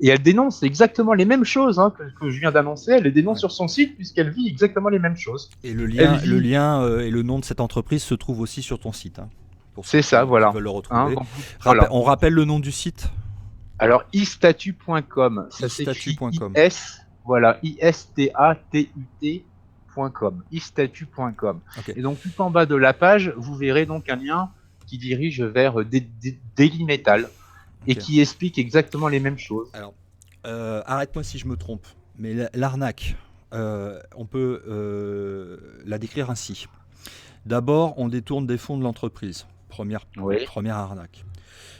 B: et elle dénonce exactement les mêmes choses que je viens d'annoncer. Elle les dénonce
A: Ouais.
B: sur son site puisqu'elle vit exactement les mêmes choses.
A: Et
B: Elle
A: le
B: vit,
A: lien et le nom de cette entreprise se trouve aussi sur ton site, hein, pour ceux
B: c'est ça,
A: qui
B: voilà.
A: veulent le retrouver.
B: Donc, voilà.
A: On rappelle le nom du site,
B: Alors, istatu.com, ça s'écrit
A: istatu.com.
B: IS, voilà, ISTATUT.com, istatu.com.
A: Ok.
B: Et donc, tout en bas de la page, vous verrez donc un lien qui dirige vers Daily Metal et
A: Ok.
B: qui explique exactement les mêmes choses.
A: Alors, arrête-moi si je me trompe, mais l'arnaque on peut la décrire ainsi. D'abord, on détourne des fonds de l'entreprise.
B: Oui.
A: Première arnaque.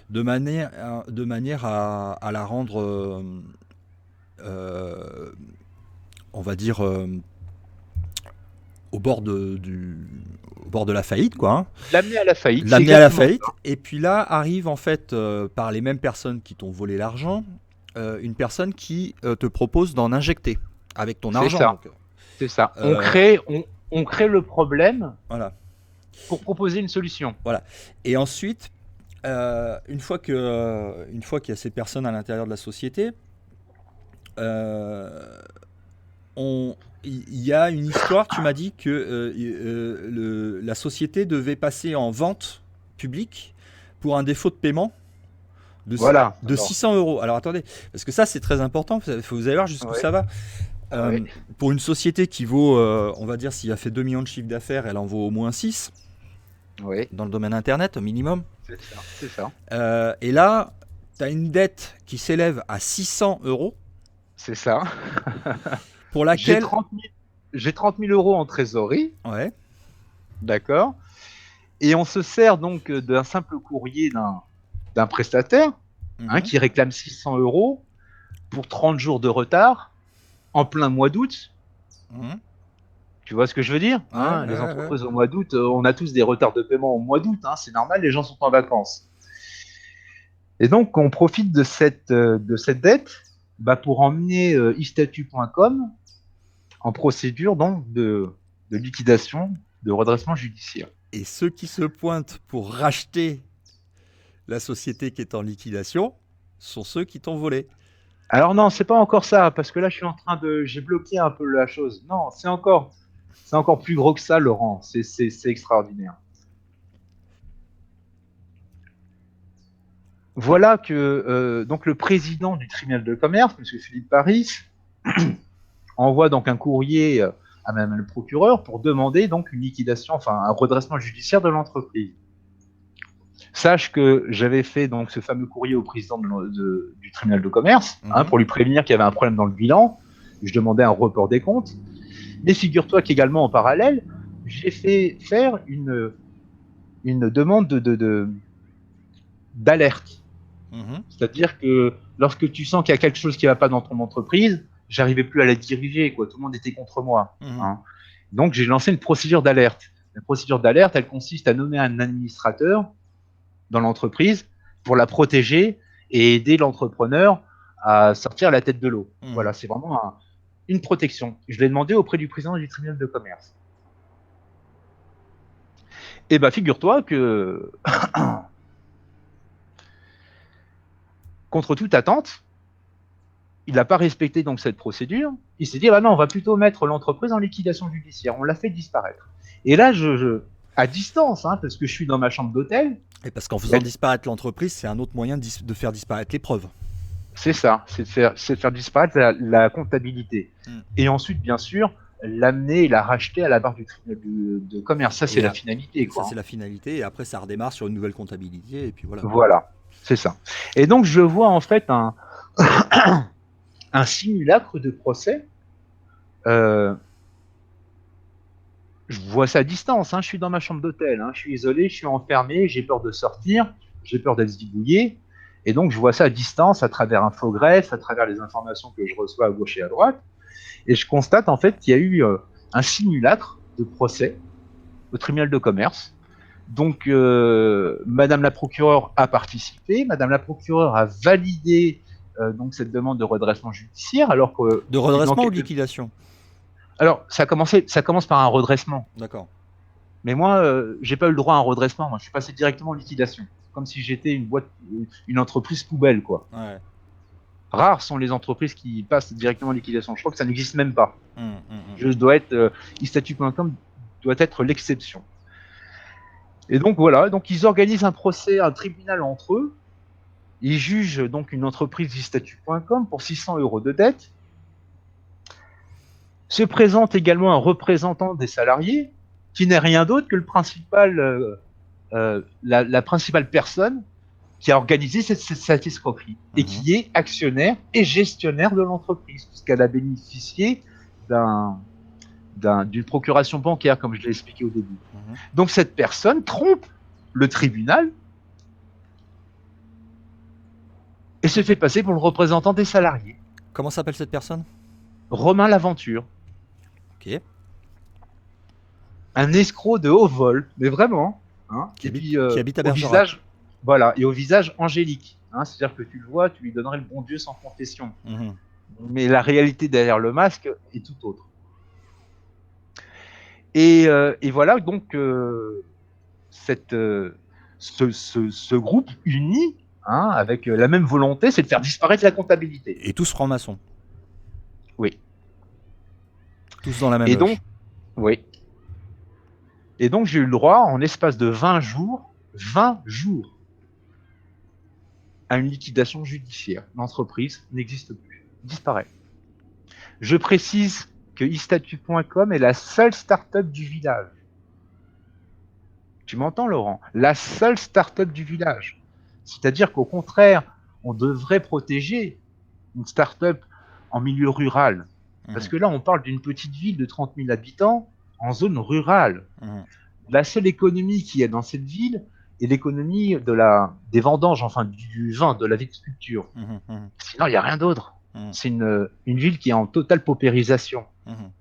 A: De manière à la rendre, euh, on va dire, au bord au bord de la faillite, quoi. Hein.
B: L'amener à la faillite, c'est
A: L'amener à la
B: exactement
A: faillite.
B: ça.
A: Et puis là arrive en fait, par les mêmes personnes qui t'ont volé l'argent, une personne qui te propose d'en injecter avec ton
B: C'est
A: argent.
B: ça.
A: Donc,
B: C'est ça.
A: euh,
B: On crée le problème
A: voilà,
B: pour proposer une solution.
A: voilà. Et ensuite, une fois qu'il y a ces personnes à l'intérieur de la société, euh, il y a une histoire. Tu m'as dit que la société devait passer en vente publique pour un défaut de paiement de,
B: Voilà.
A: de
B: Alors,
A: 600 euros. Alors attendez, parce que ça c'est très important, vous allez voir jusqu'où
B: ouais.
A: ça va.
B: Ouais.
A: Pour une société qui vaut, on va dire, s'il a fait 2 millions de chiffre d'affaires, elle en vaut au moins 6
B: Ouais.
A: dans le domaine Internet, au minimum.
B: C'est ça. C'est ça.
A: Et là, tu as une dette qui s'élève à 600 euros,
B: C'est ça.
A: pour
B: J'ai
A: laquelle...
B: 30 000, j'ai 30 000 euros en trésorerie.
A: Ouais.
B: D'accord. Et on se sert donc d'un simple courrier d'un prestataire
A: Mhm.
B: qui réclame 600 euros pour 30 jours de retard en plein mois d'août.
A: Mhm.
B: Tu vois ce que je veux dire,
A: Ouais, ouais,
B: Les
A: ouais.
B: entreprises au mois d'août, on a tous des retards de paiement au mois d'août. C'est normal, les gens sont en vacances. Et donc, on profite de cette dette pour emmener istatu.com en procédure donc, de liquidation, de redressement judiciaire.
A: Et ceux qui se pointent pour racheter la société qui est en liquidation sont ceux qui t'ont volé.
B: Alors non, c'est pas encore ça, parce que là, j'ai bloqué un peu la chose. Non, c'est encore plus gros que ça, Laurent. C'est extraordinaire. Voilà que donc le président du tribunal de commerce, M. Philippe Paris, envoie donc un courrier à Madame le procureur pour demander donc une liquidation, enfin un redressement judiciaire de l'entreprise. Sache que j'avais fait donc ce fameux courrier au président du tribunal de commerce
A: Mhm.
B: pour lui prévenir qu'il y avait un problème dans le bilan. Je demandais un report des comptes. Mais figure-toi qu'également en parallèle, j'ai fait faire une demande d'alerte.
A: Mhm.
B: C'est-à-dire que lorsque tu sens qu'il y a quelque chose qui ne va pas dans ton entreprise, j'arrivais plus à la diriger, quoi. Tout le monde était contre moi.
A: Mhm.
B: Donc j'ai lancé une procédure d'alerte. La procédure d'alerte, elle consiste à nommer un administrateur dans l'entreprise pour la protéger et aider l'entrepreneur à sortir la tête de l'eau.
A: Mhm.
B: Voilà, c'est vraiment une protection. Je l'ai demandé auprès du président du tribunal de commerce. Et figure-toi que, contre toute attente, il n'a pas respecté donc cette procédure. Il s'est dit, non, on va plutôt mettre l'entreprise en liquidation judiciaire. On l'a fait disparaître. Et là, à distance, parce que je suis dans ma chambre d'hôtel.
A: Et parce qu'en faisant disparaître l'entreprise, c'est un autre moyen de faire disparaître les preuves.
B: C'est ça, c'est de faire disparaître la comptabilité. Et ensuite, bien sûr, l'amener et la racheter à la barre du tribunal de commerce. Ça, c'est la finalité.
A: Ça, c'est la finalité. Et après, ça redémarre sur une nouvelle comptabilité. Et puis voilà.
B: Voilà, c'est ça. Et donc, je vois en fait un simulacre de procès. Je vois ça à distance. Je suis dans ma chambre d'hôtel. Je suis isolé, je suis enfermé, j'ai peur de sortir, j'ai peur d'être zigouillé. Et donc, je vois ça à distance, à travers un faux greffe, à travers les informations que je reçois à gauche et à droite. Et je constate en fait qu'il y a eu un simulacre de procès au tribunal de commerce. Donc, Madame la procureure a participé, Madame la procureure a validé donc cette demande de redressement judiciaire, alors que
A: de redressement ou de liquidation?
B: Alors, ça commence par un redressement.
A: D'accord.
B: Mais moi, j'ai pas eu le droit à un redressement. Moi, je suis passé directement en liquidation, comme si j'étais une entreprise poubelle, quoi.
A: Ouais.
B: Rares sont les entreprises qui passent directement en liquidation. Je crois que ça n'existe même pas. Je dois être istatu.com doit être l'exception. Et donc voilà, donc ils organisent un procès, un tribunal entre eux. Ils jugent donc une entreprise istatu.com pour 600 euros de dette. Se présente également un représentant des salariés qui n'est rien d'autre que la principale personne qui a organisé cette escroquerie et qui est actionnaire et gestionnaire de l'entreprise, puisqu'elle a bénéficié d'un, d'une procuration bancaire, comme je l'ai expliqué au début.
A: Mhm.
B: Donc cette personne trompe le tribunal et se fait passer pour le représentant des salariés.
A: Comment s'appelle cette personne?
B: Romain Laventure,
A: Ok.
B: un escroc de haut vol, mais vraiment. Hein,
A: Qui
B: et
A: habite,
B: puis
A: qui habite à
B: au
A: Bergerac.
B: visage, voilà, et au visage angélique. Hein, c'est-à-dire que tu le vois, tu lui donnerais le bon Dieu sans confession.
A: Mhm.
B: Mais la réalité derrière le masque est tout autre. Et voilà donc cette, ce groupe uni, hein, avec la même volonté, c'est de faire disparaître la comptabilité.
A: Et tous francs-maçons.
B: Oui.
A: Tous dans la même
B: Et donc,
A: loge.
B: oui. Et donc, j'ai eu le droit, en espace de 20 jours, à une liquidation judiciaire. L'entreprise n'existe plus, disparaît. Je précise que istatu.com est la seule start-up du village. Tu m'entends, Laurent? La seule start-up du village. C'est-à-dire qu'au contraire, on devrait protéger une start-up en milieu rural. Parce
A: Mhm.
B: que là, on parle d'une petite ville de 30 000 habitants en zone rurale.
A: Mhm.
B: La seule économie qu'il y a dans cette ville est l'économie des vendanges, enfin du vin, de la viticulture.
A: Mhm. Mhm.
B: Sinon, il n'y a rien d'autre.
A: Mhm.
B: C'est une ville qui est en totale paupérisation.
A: Mhm.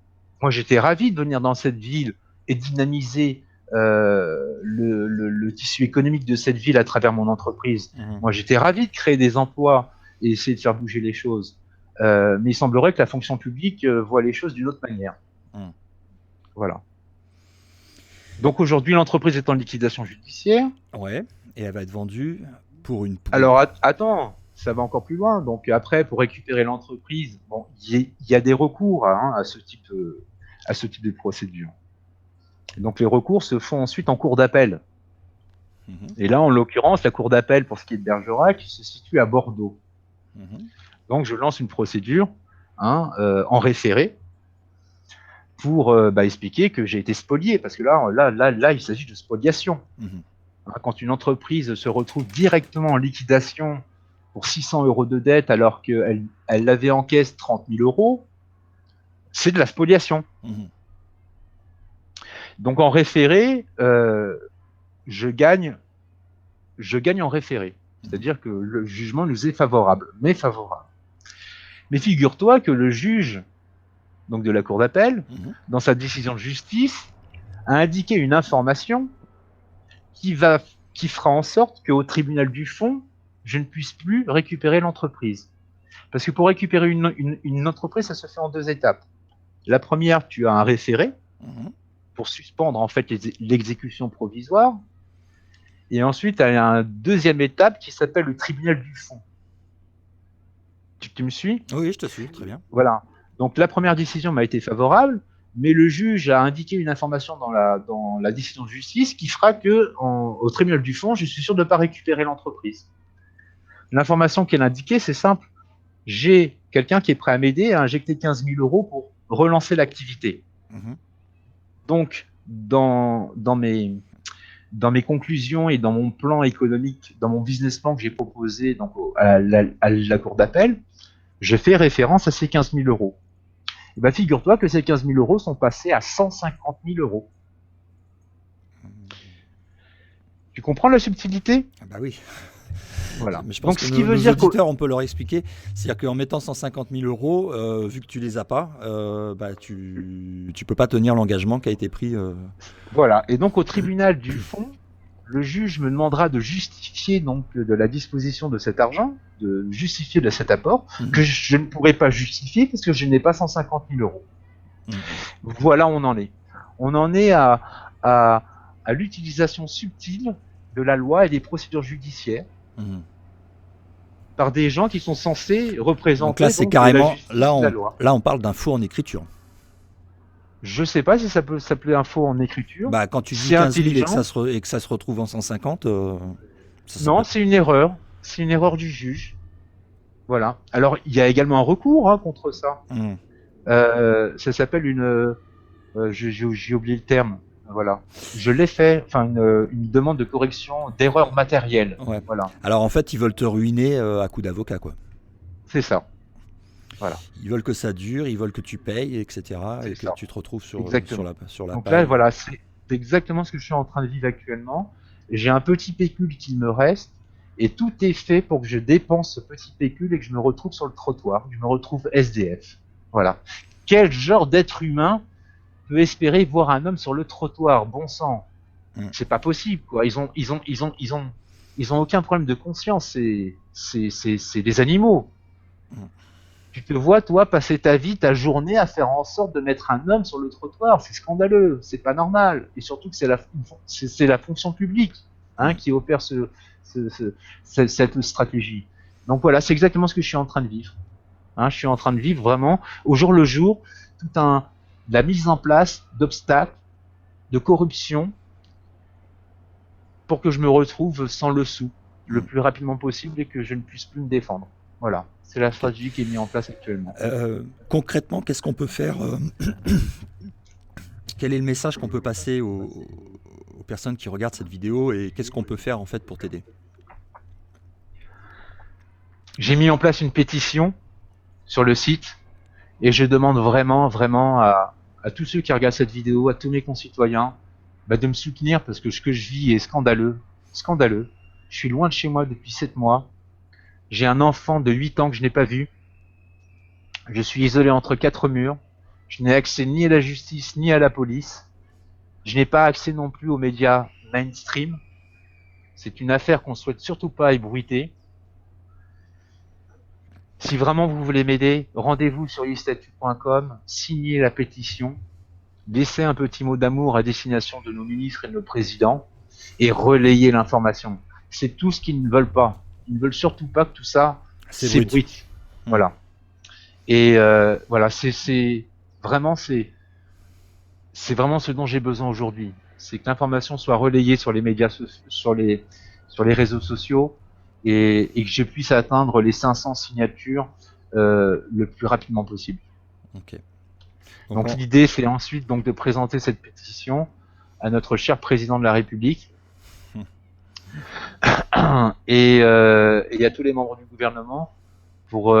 B: Moi, j'étais ravi de venir dans cette ville et dynamiser le tissu économique de cette ville à travers mon entreprise.
A: Mhm.
B: Moi, j'étais ravi de créer des emplois et essayer de faire bouger les choses. Mais il semblerait que la fonction publique voit les choses d'une autre manière.
A: Mhm.
B: Voilà. Donc aujourd'hui, l'entreprise est en liquidation judiciaire.
A: Ouais. Et elle va être vendue pour une.
B: Alors attends, ça va encore plus loin. Donc après, pour récupérer l'entreprise, bon, il y a des recours hein, à ce type de procédure. Donc les recours se font ensuite en cour d'appel.
A: Mhm.
B: Et là, en l'occurrence, la cour d'appel pour ce qui est de Bergerac se situe à Bordeaux.
A: Mhm.
B: Donc je lance une procédure hein, en référé pour expliquer que j'ai été spolié, parce que là, il s'agit de spoliation.
A: Mhm.
B: Hein, quand une entreprise se retrouve directement en liquidation pour 600 euros de dette alors qu'elle avait en caisse 30 000 euros, c'est de la spoliation.
A: Mhm.
B: Donc en référé, je gagne en référé.
A: Mhm.
B: C'est-à-dire que le jugement nous est favorable, mais favorable. Mais figure-toi que le juge donc de la cour d'appel,
A: Mhm.
B: dans sa décision de justice, a indiqué une information qui fera en sorte qu'au tribunal du fond, je ne puisse plus récupérer l'entreprise. Parce que pour récupérer une entreprise, ça se fait en 2 étapes. La première, tu as un référé
A: Mhm.
B: pour suspendre en fait l'exécution provisoire. Et ensuite, tu as une deuxième étape qui s'appelle le tribunal du fond. Tu me suis?
A: Oui, je te suis, très bien.
B: Voilà. Donc la première décision m'a été favorable, mais le juge a indiqué une information dans la décision de justice qui fera que au tribunal du fond, je suis sûr de ne pas récupérer l'entreprise. L'information qu'elle indiquait, c'est simple. J'ai quelqu'un qui est prêt à m'aider à injecter 15 000 euros pour relancer l'activité.
A: Mhm.
B: Donc, dans mes conclusions et dans mon plan économique, dans mon business plan que j'ai proposé donc, à la cour d'appel, je fais référence à ces 15 000 euros. Et ben, figure-toi que ces 15 000 euros sont passés à 150 000 euros. Tu comprends la subtilité?
A: Ah bah oui.
B: Voilà.
A: Mais je pense
B: Donc,
A: que
B: ce qui veut
A: nos
B: dire que
A: auditeurs, on peut leur expliquer. C'est-à-dire qu'en mettant 150 000 euros, vu que tu les as pas, tu peux pas tenir l'engagement qui a été pris.
B: voilà. Et donc, au tribunal du fond, le juge me demandera de justifier donc de la disposition de cet argent, de justifier de cet apport que je ne pourrais pas justifier parce que je n'ai pas 150 000 euros.
A: Mhm.
B: Voilà où on en est. On en est à l'utilisation subtile de la loi et des procédures judiciaires
A: Mhm.
B: par des gens qui sont censés
A: Donc
B: représenter
A: là, c'est
B: donc, la
A: carrément.
B: justice et la loi.
A: Là, on parle d'un faux en écriture.
B: Je sais pas si ça peut s'appeler un faux en écriture.
A: Bah, quand tu dis
B: C'est
A: 15 000 et
B: intelligent.
A: et que ça se retrouve en 150, ça
B: Non,
A: peut.
B: c'est une erreur. C'est une erreur du juge. Voilà. Alors, il y a également un recours hein, contre ça.
A: Mhm.
B: Ça s'appelle j'ai oublié le terme. Voilà. Je l'ai fait. Enfin, une demande de correction d'erreur matérielle.
A: Ouais.
B: Voilà.
A: Alors en fait, ils veulent te ruiner à coup d'avocat, quoi.
B: C'est ça. Voilà,
A: Ils veulent que ça dure, ils veulent que tu payes, etc.
B: c'est
A: Et que
B: ça.
A: tu te retrouves
B: Exactement.
A: sur la
B: Donc là,
A: paille.
B: voilà, c'est exactement ce que je suis en train de vivre actuellement. J'ai un petit pécule qui me reste et tout est fait pour que je dépense ce petit pécule et que je me retrouve sur le trottoir, que je me retrouve SDF. Voilà. Quel genre d'être humain peut espérer voir un homme sur le trottoir? Bon sang,
A: Mm.
B: c'est pas possible, quoi. Ils ont aucun problème de conscience. C'est des animaux.
A: Mm.
B: Tu te vois, toi, passer ta vie, ta journée à faire en sorte de mettre un homme sur le trottoir. C'est scandaleux, c'est pas normal. Et surtout que c'est la fonction publique
A: Mm.
B: qui opère cette stratégie. Donc voilà, c'est exactement ce que je suis en train de vivre. Je suis en train de vivre vraiment au jour le jour la mise en place d'obstacles, de corruption, pour que je me retrouve sans le sou le
A: Mm.
B: plus rapidement possible et que je ne puisse plus me défendre. Voilà, c'est la
A: Ok.
B: stratégie qui est mise en place actuellement.
A: Concrètement, qu'est-ce qu'on peut faire quel est le message qu'on peut passer aux personnes qui regardent cette vidéo et qu'est-ce qu'on peut faire en fait pour t'aider?
B: J'ai mis en place une pétition sur le site et je demande vraiment, vraiment à tous ceux qui regardent cette vidéo, à tous mes concitoyens, de me soutenir parce que ce que je vis est scandaleux. Scandaleux. Je suis loin de chez moi depuis 7 mois. J'ai un enfant de 8 ans que je n'ai pas vu. Je suis isolé entre 4 murs. Je n'ai accès ni à la justice ni à la police. Je n'ai pas accès non plus aux médias mainstream. C'est une affaire qu'on souhaite surtout pas ébruiter. Si vraiment vous voulez m'aider, rendez-vous sur istatu.com, signez la pétition, laissez un petit mot d'amour à destination de nos ministres et de nos présidents et relayez l'information. C'est tout ce qu'ils ne veulent pas. Ils ne veulent surtout pas que tout ça s'ébruite. Voilà. Et voilà, c'est vraiment ce dont j'ai besoin aujourd'hui. C'est que l'information soit relayée sur les médias, sur les réseaux sociaux et que je puisse atteindre les 500 signatures le plus rapidement possible.
A: Ok.
B: Donc l'idée, c'est ensuite donc de présenter cette pétition à notre cher président de la République et à tous les membres du gouvernement pour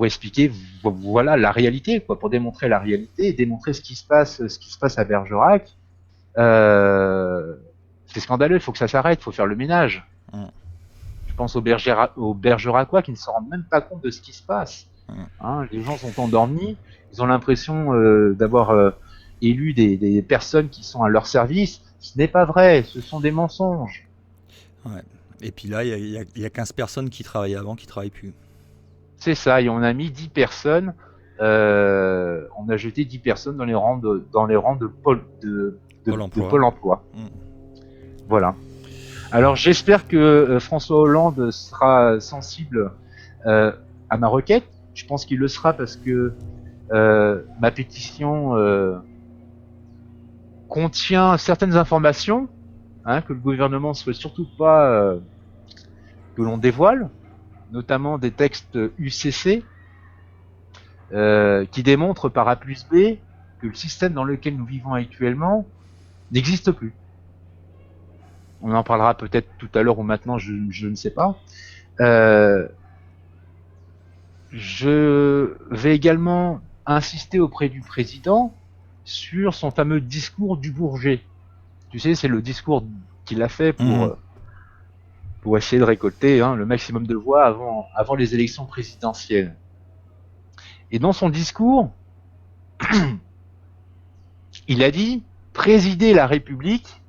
B: expliquer voilà la réalité, quoi, pour démontrer la réalité et démontrer ce qui se passe à Bergerac. C'est scandaleux, il faut que ça s'arrête, il faut faire le ménage. Je pense aux Bergeracois qui ne se rendent même pas compte de ce qui se passe. Les gens sont endormis, ils ont l'impression d'avoir élu des personnes qui sont à leur service. Ce n'est pas vrai, ce sont des mensonges.
A: Ouais. Et puis là, il y a 15 personnes qui travaillaient avant qui ne travaillent plus.
B: C'est ça, et on a mis 10 personnes, on a jeté 10 personnes dans les rangs de Pôle emploi. Voilà. Alors j'espère que François Hollande sera sensible à ma requête. Je pense qu'il le sera parce que ma pétition contient certaines informations que le gouvernement ne souhaite surtout pas que l'on dévoile, notamment des textes UCC qui démontrent par A plus B que le système dans lequel nous vivons actuellement n'existe plus. On en parlera peut-être tout à l'heure ou maintenant, je ne sais pas. Je vais également insister auprès du président sur son fameux discours du Bourget. Tu sais, c'est le discours qu'il a fait pour essayer de récolter le maximum de voix avant les élections présidentielles. Et dans son discours, il a dit « Présider la République,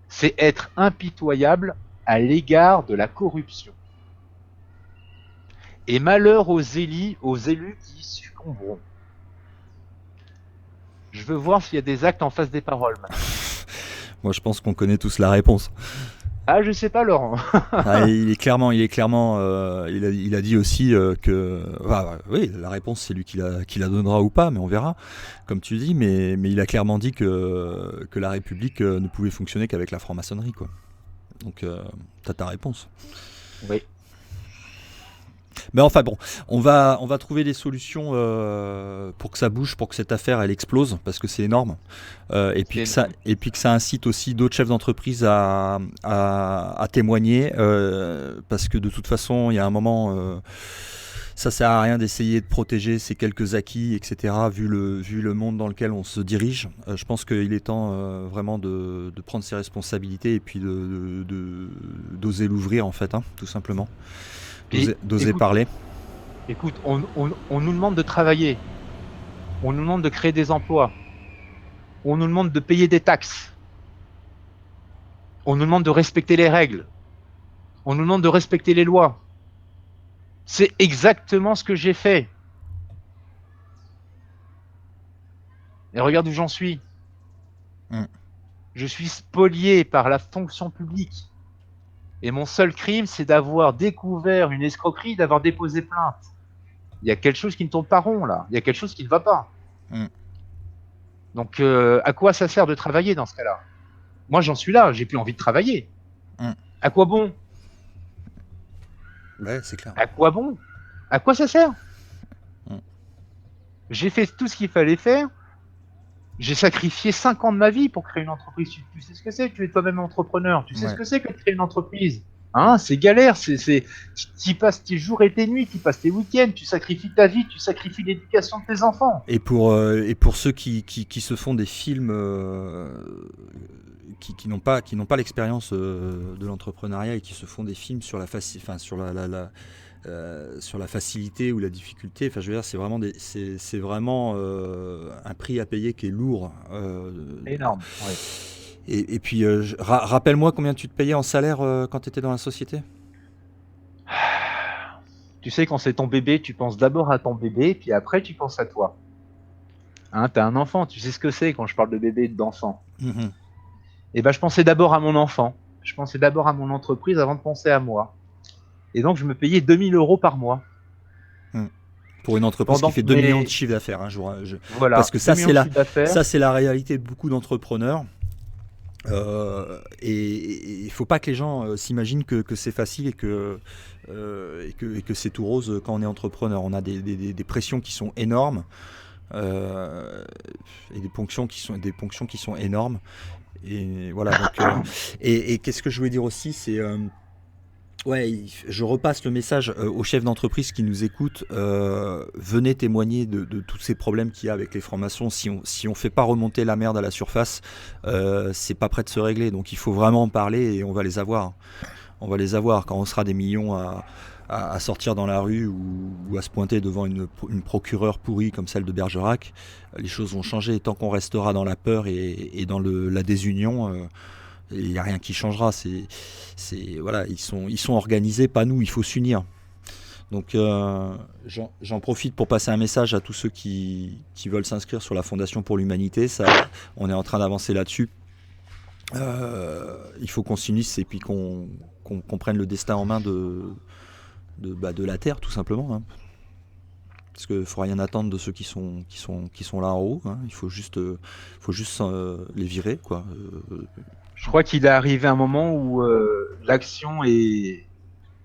B: c'est être impitoyable à l'égard de la corruption. Et malheur aux élus qui y succomberont. » Je veux voir s'il y a des actes en face des paroles.
A: Moi, je pense qu'on connaît tous la réponse.
B: Ah, je sais pas, Laurent.
A: Il est clairement, il a dit aussi que, oui, la réponse c'est lui qui la donnera ou pas, mais on verra, comme tu dis, mais il a clairement dit que la République ne pouvait fonctionner qu'avec la franc-maçonnerie, quoi. Donc, t'as ta réponse.
B: Oui.
A: Mais enfin bon, on va trouver des solutions pour que ça bouge, pour que cette affaire elle explose, parce que c'est énorme. Et puis que ça incite aussi d'autres chefs d'entreprise à témoigner, parce que de toute façon, il y a un moment, ça sert à rien d'essayer de protéger ces quelques acquis, etc. Vu le monde dans lequel on se dirige, je pense qu'il est temps vraiment de prendre ses responsabilités et puis d'oser l'ouvrir en fait, hein, tout simplement.
B: Puis,
A: D'oser
B: écoute,
A: parler.
B: écoute, on nous demande de travailler, on nous demande de créer des emplois, on nous demande de payer des taxes, on nous demande de respecter les règles, on nous demande de respecter les lois. C'est exactement ce que j'ai fait. Et regarde où j'en suis.
A: Mm.
B: Je suis spolié par la fonction publique. Et mon seul crime, c'est d'avoir découvert une escroquerie, d'avoir déposé plainte. Il y a quelque chose qui ne tourne pas rond, là. Il y a quelque chose qui ne va pas.
A: Mm.
B: Donc, à quoi ça sert de travailler dans ce cas-là? Moi, j'en suis là. J'ai plus envie de travailler.
A: Mm.
B: À quoi bon?
A: Ouais, c'est clair.
B: À quoi bon? À quoi ça sert?
A: Mm.
B: J'ai fait tout ce qu'il fallait faire. J'ai sacrifié 5 ans de ma vie pour créer une entreprise. Tu sais ce que c'est? Tu es toi-même entrepreneur. Tu sais ce
A: Ouais.
B: que c'est que de créer une entreprise? Hein, c'est galère. Tu y passes tes jours et tes nuits, tu passes tes week-ends, tu sacrifies ta vie, tu sacrifies l'éducation de tes enfants.
A: Et pour ceux qui se font des films qui n'ont pas l'expérience de l'entrepreneuriat et qui se font des films sur sur la facilité ou la difficulté, enfin je veux dire c'est vraiment un prix à payer qui est lourd.
B: Énorme. Ouais.
A: Et puis rappelle-moi combien tu te payais en salaire quand tu étais dans la société.
B: Tu sais, quand c'est ton bébé, tu penses d'abord à ton bébé, puis après tu penses à toi. Hein, t'as un enfant, tu sais ce que c'est quand je parle de bébé et d'enfant.
A: Mhm.
B: Et ben, je pensais d'abord à mon enfant. Je pensais d'abord à mon entreprise avant de penser à moi. Et donc, je me payais 2000 € par mois.
A: Pour une entreprise qui
B: Pendant
A: fait
B: que
A: 2 millions de
B: mes...
A: chiffre d'affaires, hein, parce
B: Voilà,
A: que
B: 2 millions de chiffre d'affaires.
A: ça c'est la réalité de beaucoup d'entrepreneurs. Et il ne faut pas que les gens s'imaginent que c'est facile et que c'est tout rose quand on est entrepreneur. On a des pressions qui sont énormes et des ponctions qui sont énormes. Et voilà. Donc, et qu'est-ce que je voulais dire aussi, c'est ouais, je repasse le message aux chefs d'entreprise qui nous écoutent. Venez témoigner de tous ces problèmes qu'il y a avec les francs-maçons. Si on fait pas remonter la merde à la surface, c'est pas prêt de se régler. Donc il faut vraiment en parler et on va les avoir. On va les avoir quand on sera des millions à sortir dans la rue ou à se pointer devant une procureure pourrie comme celle de Bergerac. Les choses vont changer. Tant qu'on restera dans la peur et dans la désunion, il n'y a rien qui changera. Voilà, ils sont organisés, pas nous, il faut s'unir. Donc j'en profite pour passer un message à tous ceux qui veulent s'inscrire sur la Fondation pour l'Humanité. On est en train d'avancer là-dessus. Il faut qu'on s'unisse et puis qu'on prenne le destin en main de la Terre, tout simplement. Hein. Parce qu'il ne faut rien attendre de ceux qui sont là en haut. Hein. Il faut juste les virer, quoi.
B: Je crois qu'il est arrivé un moment où l'action est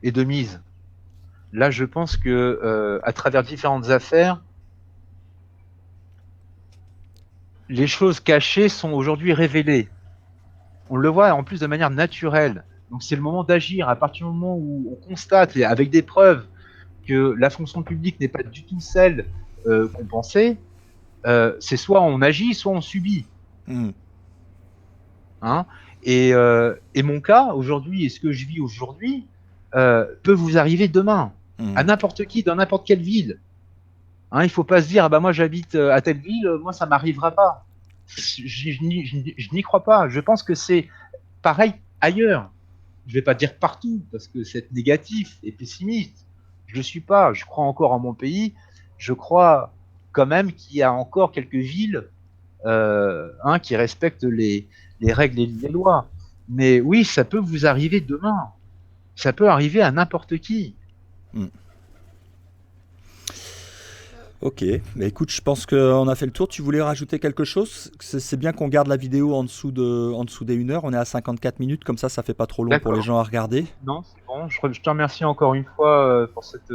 B: de mise. Là, je pense que à travers différentes affaires, les choses cachées sont aujourd'hui révélées. On le voit en plus de manière naturelle. Donc c'est le moment d'agir. À partir du moment où on constate, et avec des preuves, que la fonction publique n'est pas du tout celle qu'on pensait, c'est soit on agit, soit on subit.
A: Mmh.
B: Hein, et mon cas aujourd'hui, et ce que je vis aujourd'hui, peut vous arriver demain, à n'importe qui, dans n'importe quelle ville. Hein, il ne faut pas se dire, ah bah moi j'habite à telle ville, moi ça m'arrivera pas. Je n'y crois pas. Je pense que c'est pareil ailleurs. Je vais pas dire partout, parce que c'est être négatif et pessimiste. Je le suis pas. Je crois encore en mon pays. Je crois quand même qu'il y a encore quelques villes qui respectent les règles et les lois. Mais oui, ça peut vous arriver demain. Ça peut arriver à n'importe qui.
A: Mmh. Ok, bah écoute, je pense qu'on a fait le tour. Tu voulais rajouter quelque chose? C'est bien qu'on garde la vidéo en dessous des 1 heure. On est à 54 minutes, comme ça fait pas trop long pour les gens à regarder.
B: Non, c'est bon. Je te remercie encore une fois pour cette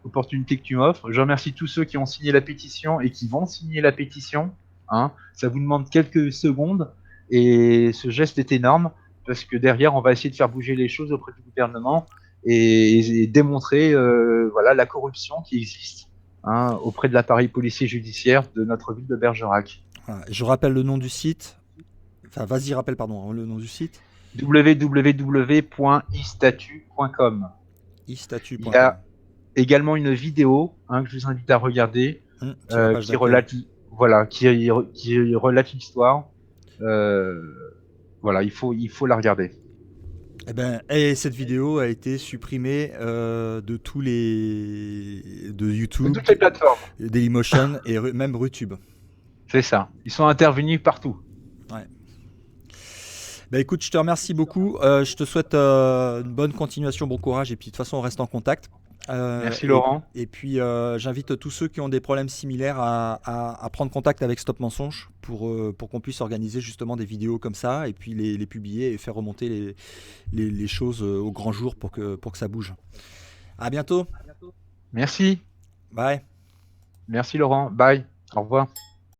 B: opportunité que tu m'offres. Je remercie tous ceux qui ont signé la pétition et qui vont signer la pétition. Hein. Ça vous demande quelques secondes et ce geste est énorme parce que derrière, on va essayer de faire bouger les choses auprès du gouvernement et démontrer voilà, la corruption qui existe auprès de l'appareil policier judiciaire de notre ville de Bergerac.
A: Voilà. Je rappelle le nom du site. Enfin, vas-y, rappelle, pardon, le nom du site.
B: www.istatu.com. Il y
A: istatu.com.
B: a également une vidéo que je vous invite à regarder
A: Sur la page
B: qui
A: d'accueil.
B: relate l'histoire. Voilà, il faut la regarder.
A: Et cette vidéo a été supprimée de tous de YouTube,
B: De toutes les plateformes.
A: Dailymotion et même Rutube.
B: C'est ça. Ils sont intervenus partout.
A: Ouais. Écoute, je te remercie beaucoup. Je te souhaite une bonne continuation, bon courage, et puis de toute façon, on reste en contact.
B: Merci Laurent.
A: Et puis, j'invite tous ceux qui ont des problèmes similaires à prendre contact avec Stop Mensonge pour qu'on puisse organiser justement des vidéos comme ça et puis les publier et faire remonter les choses au grand jour pour que ça bouge. À bientôt.
B: Merci.
A: Bye.
B: Merci Laurent. Bye. Au revoir.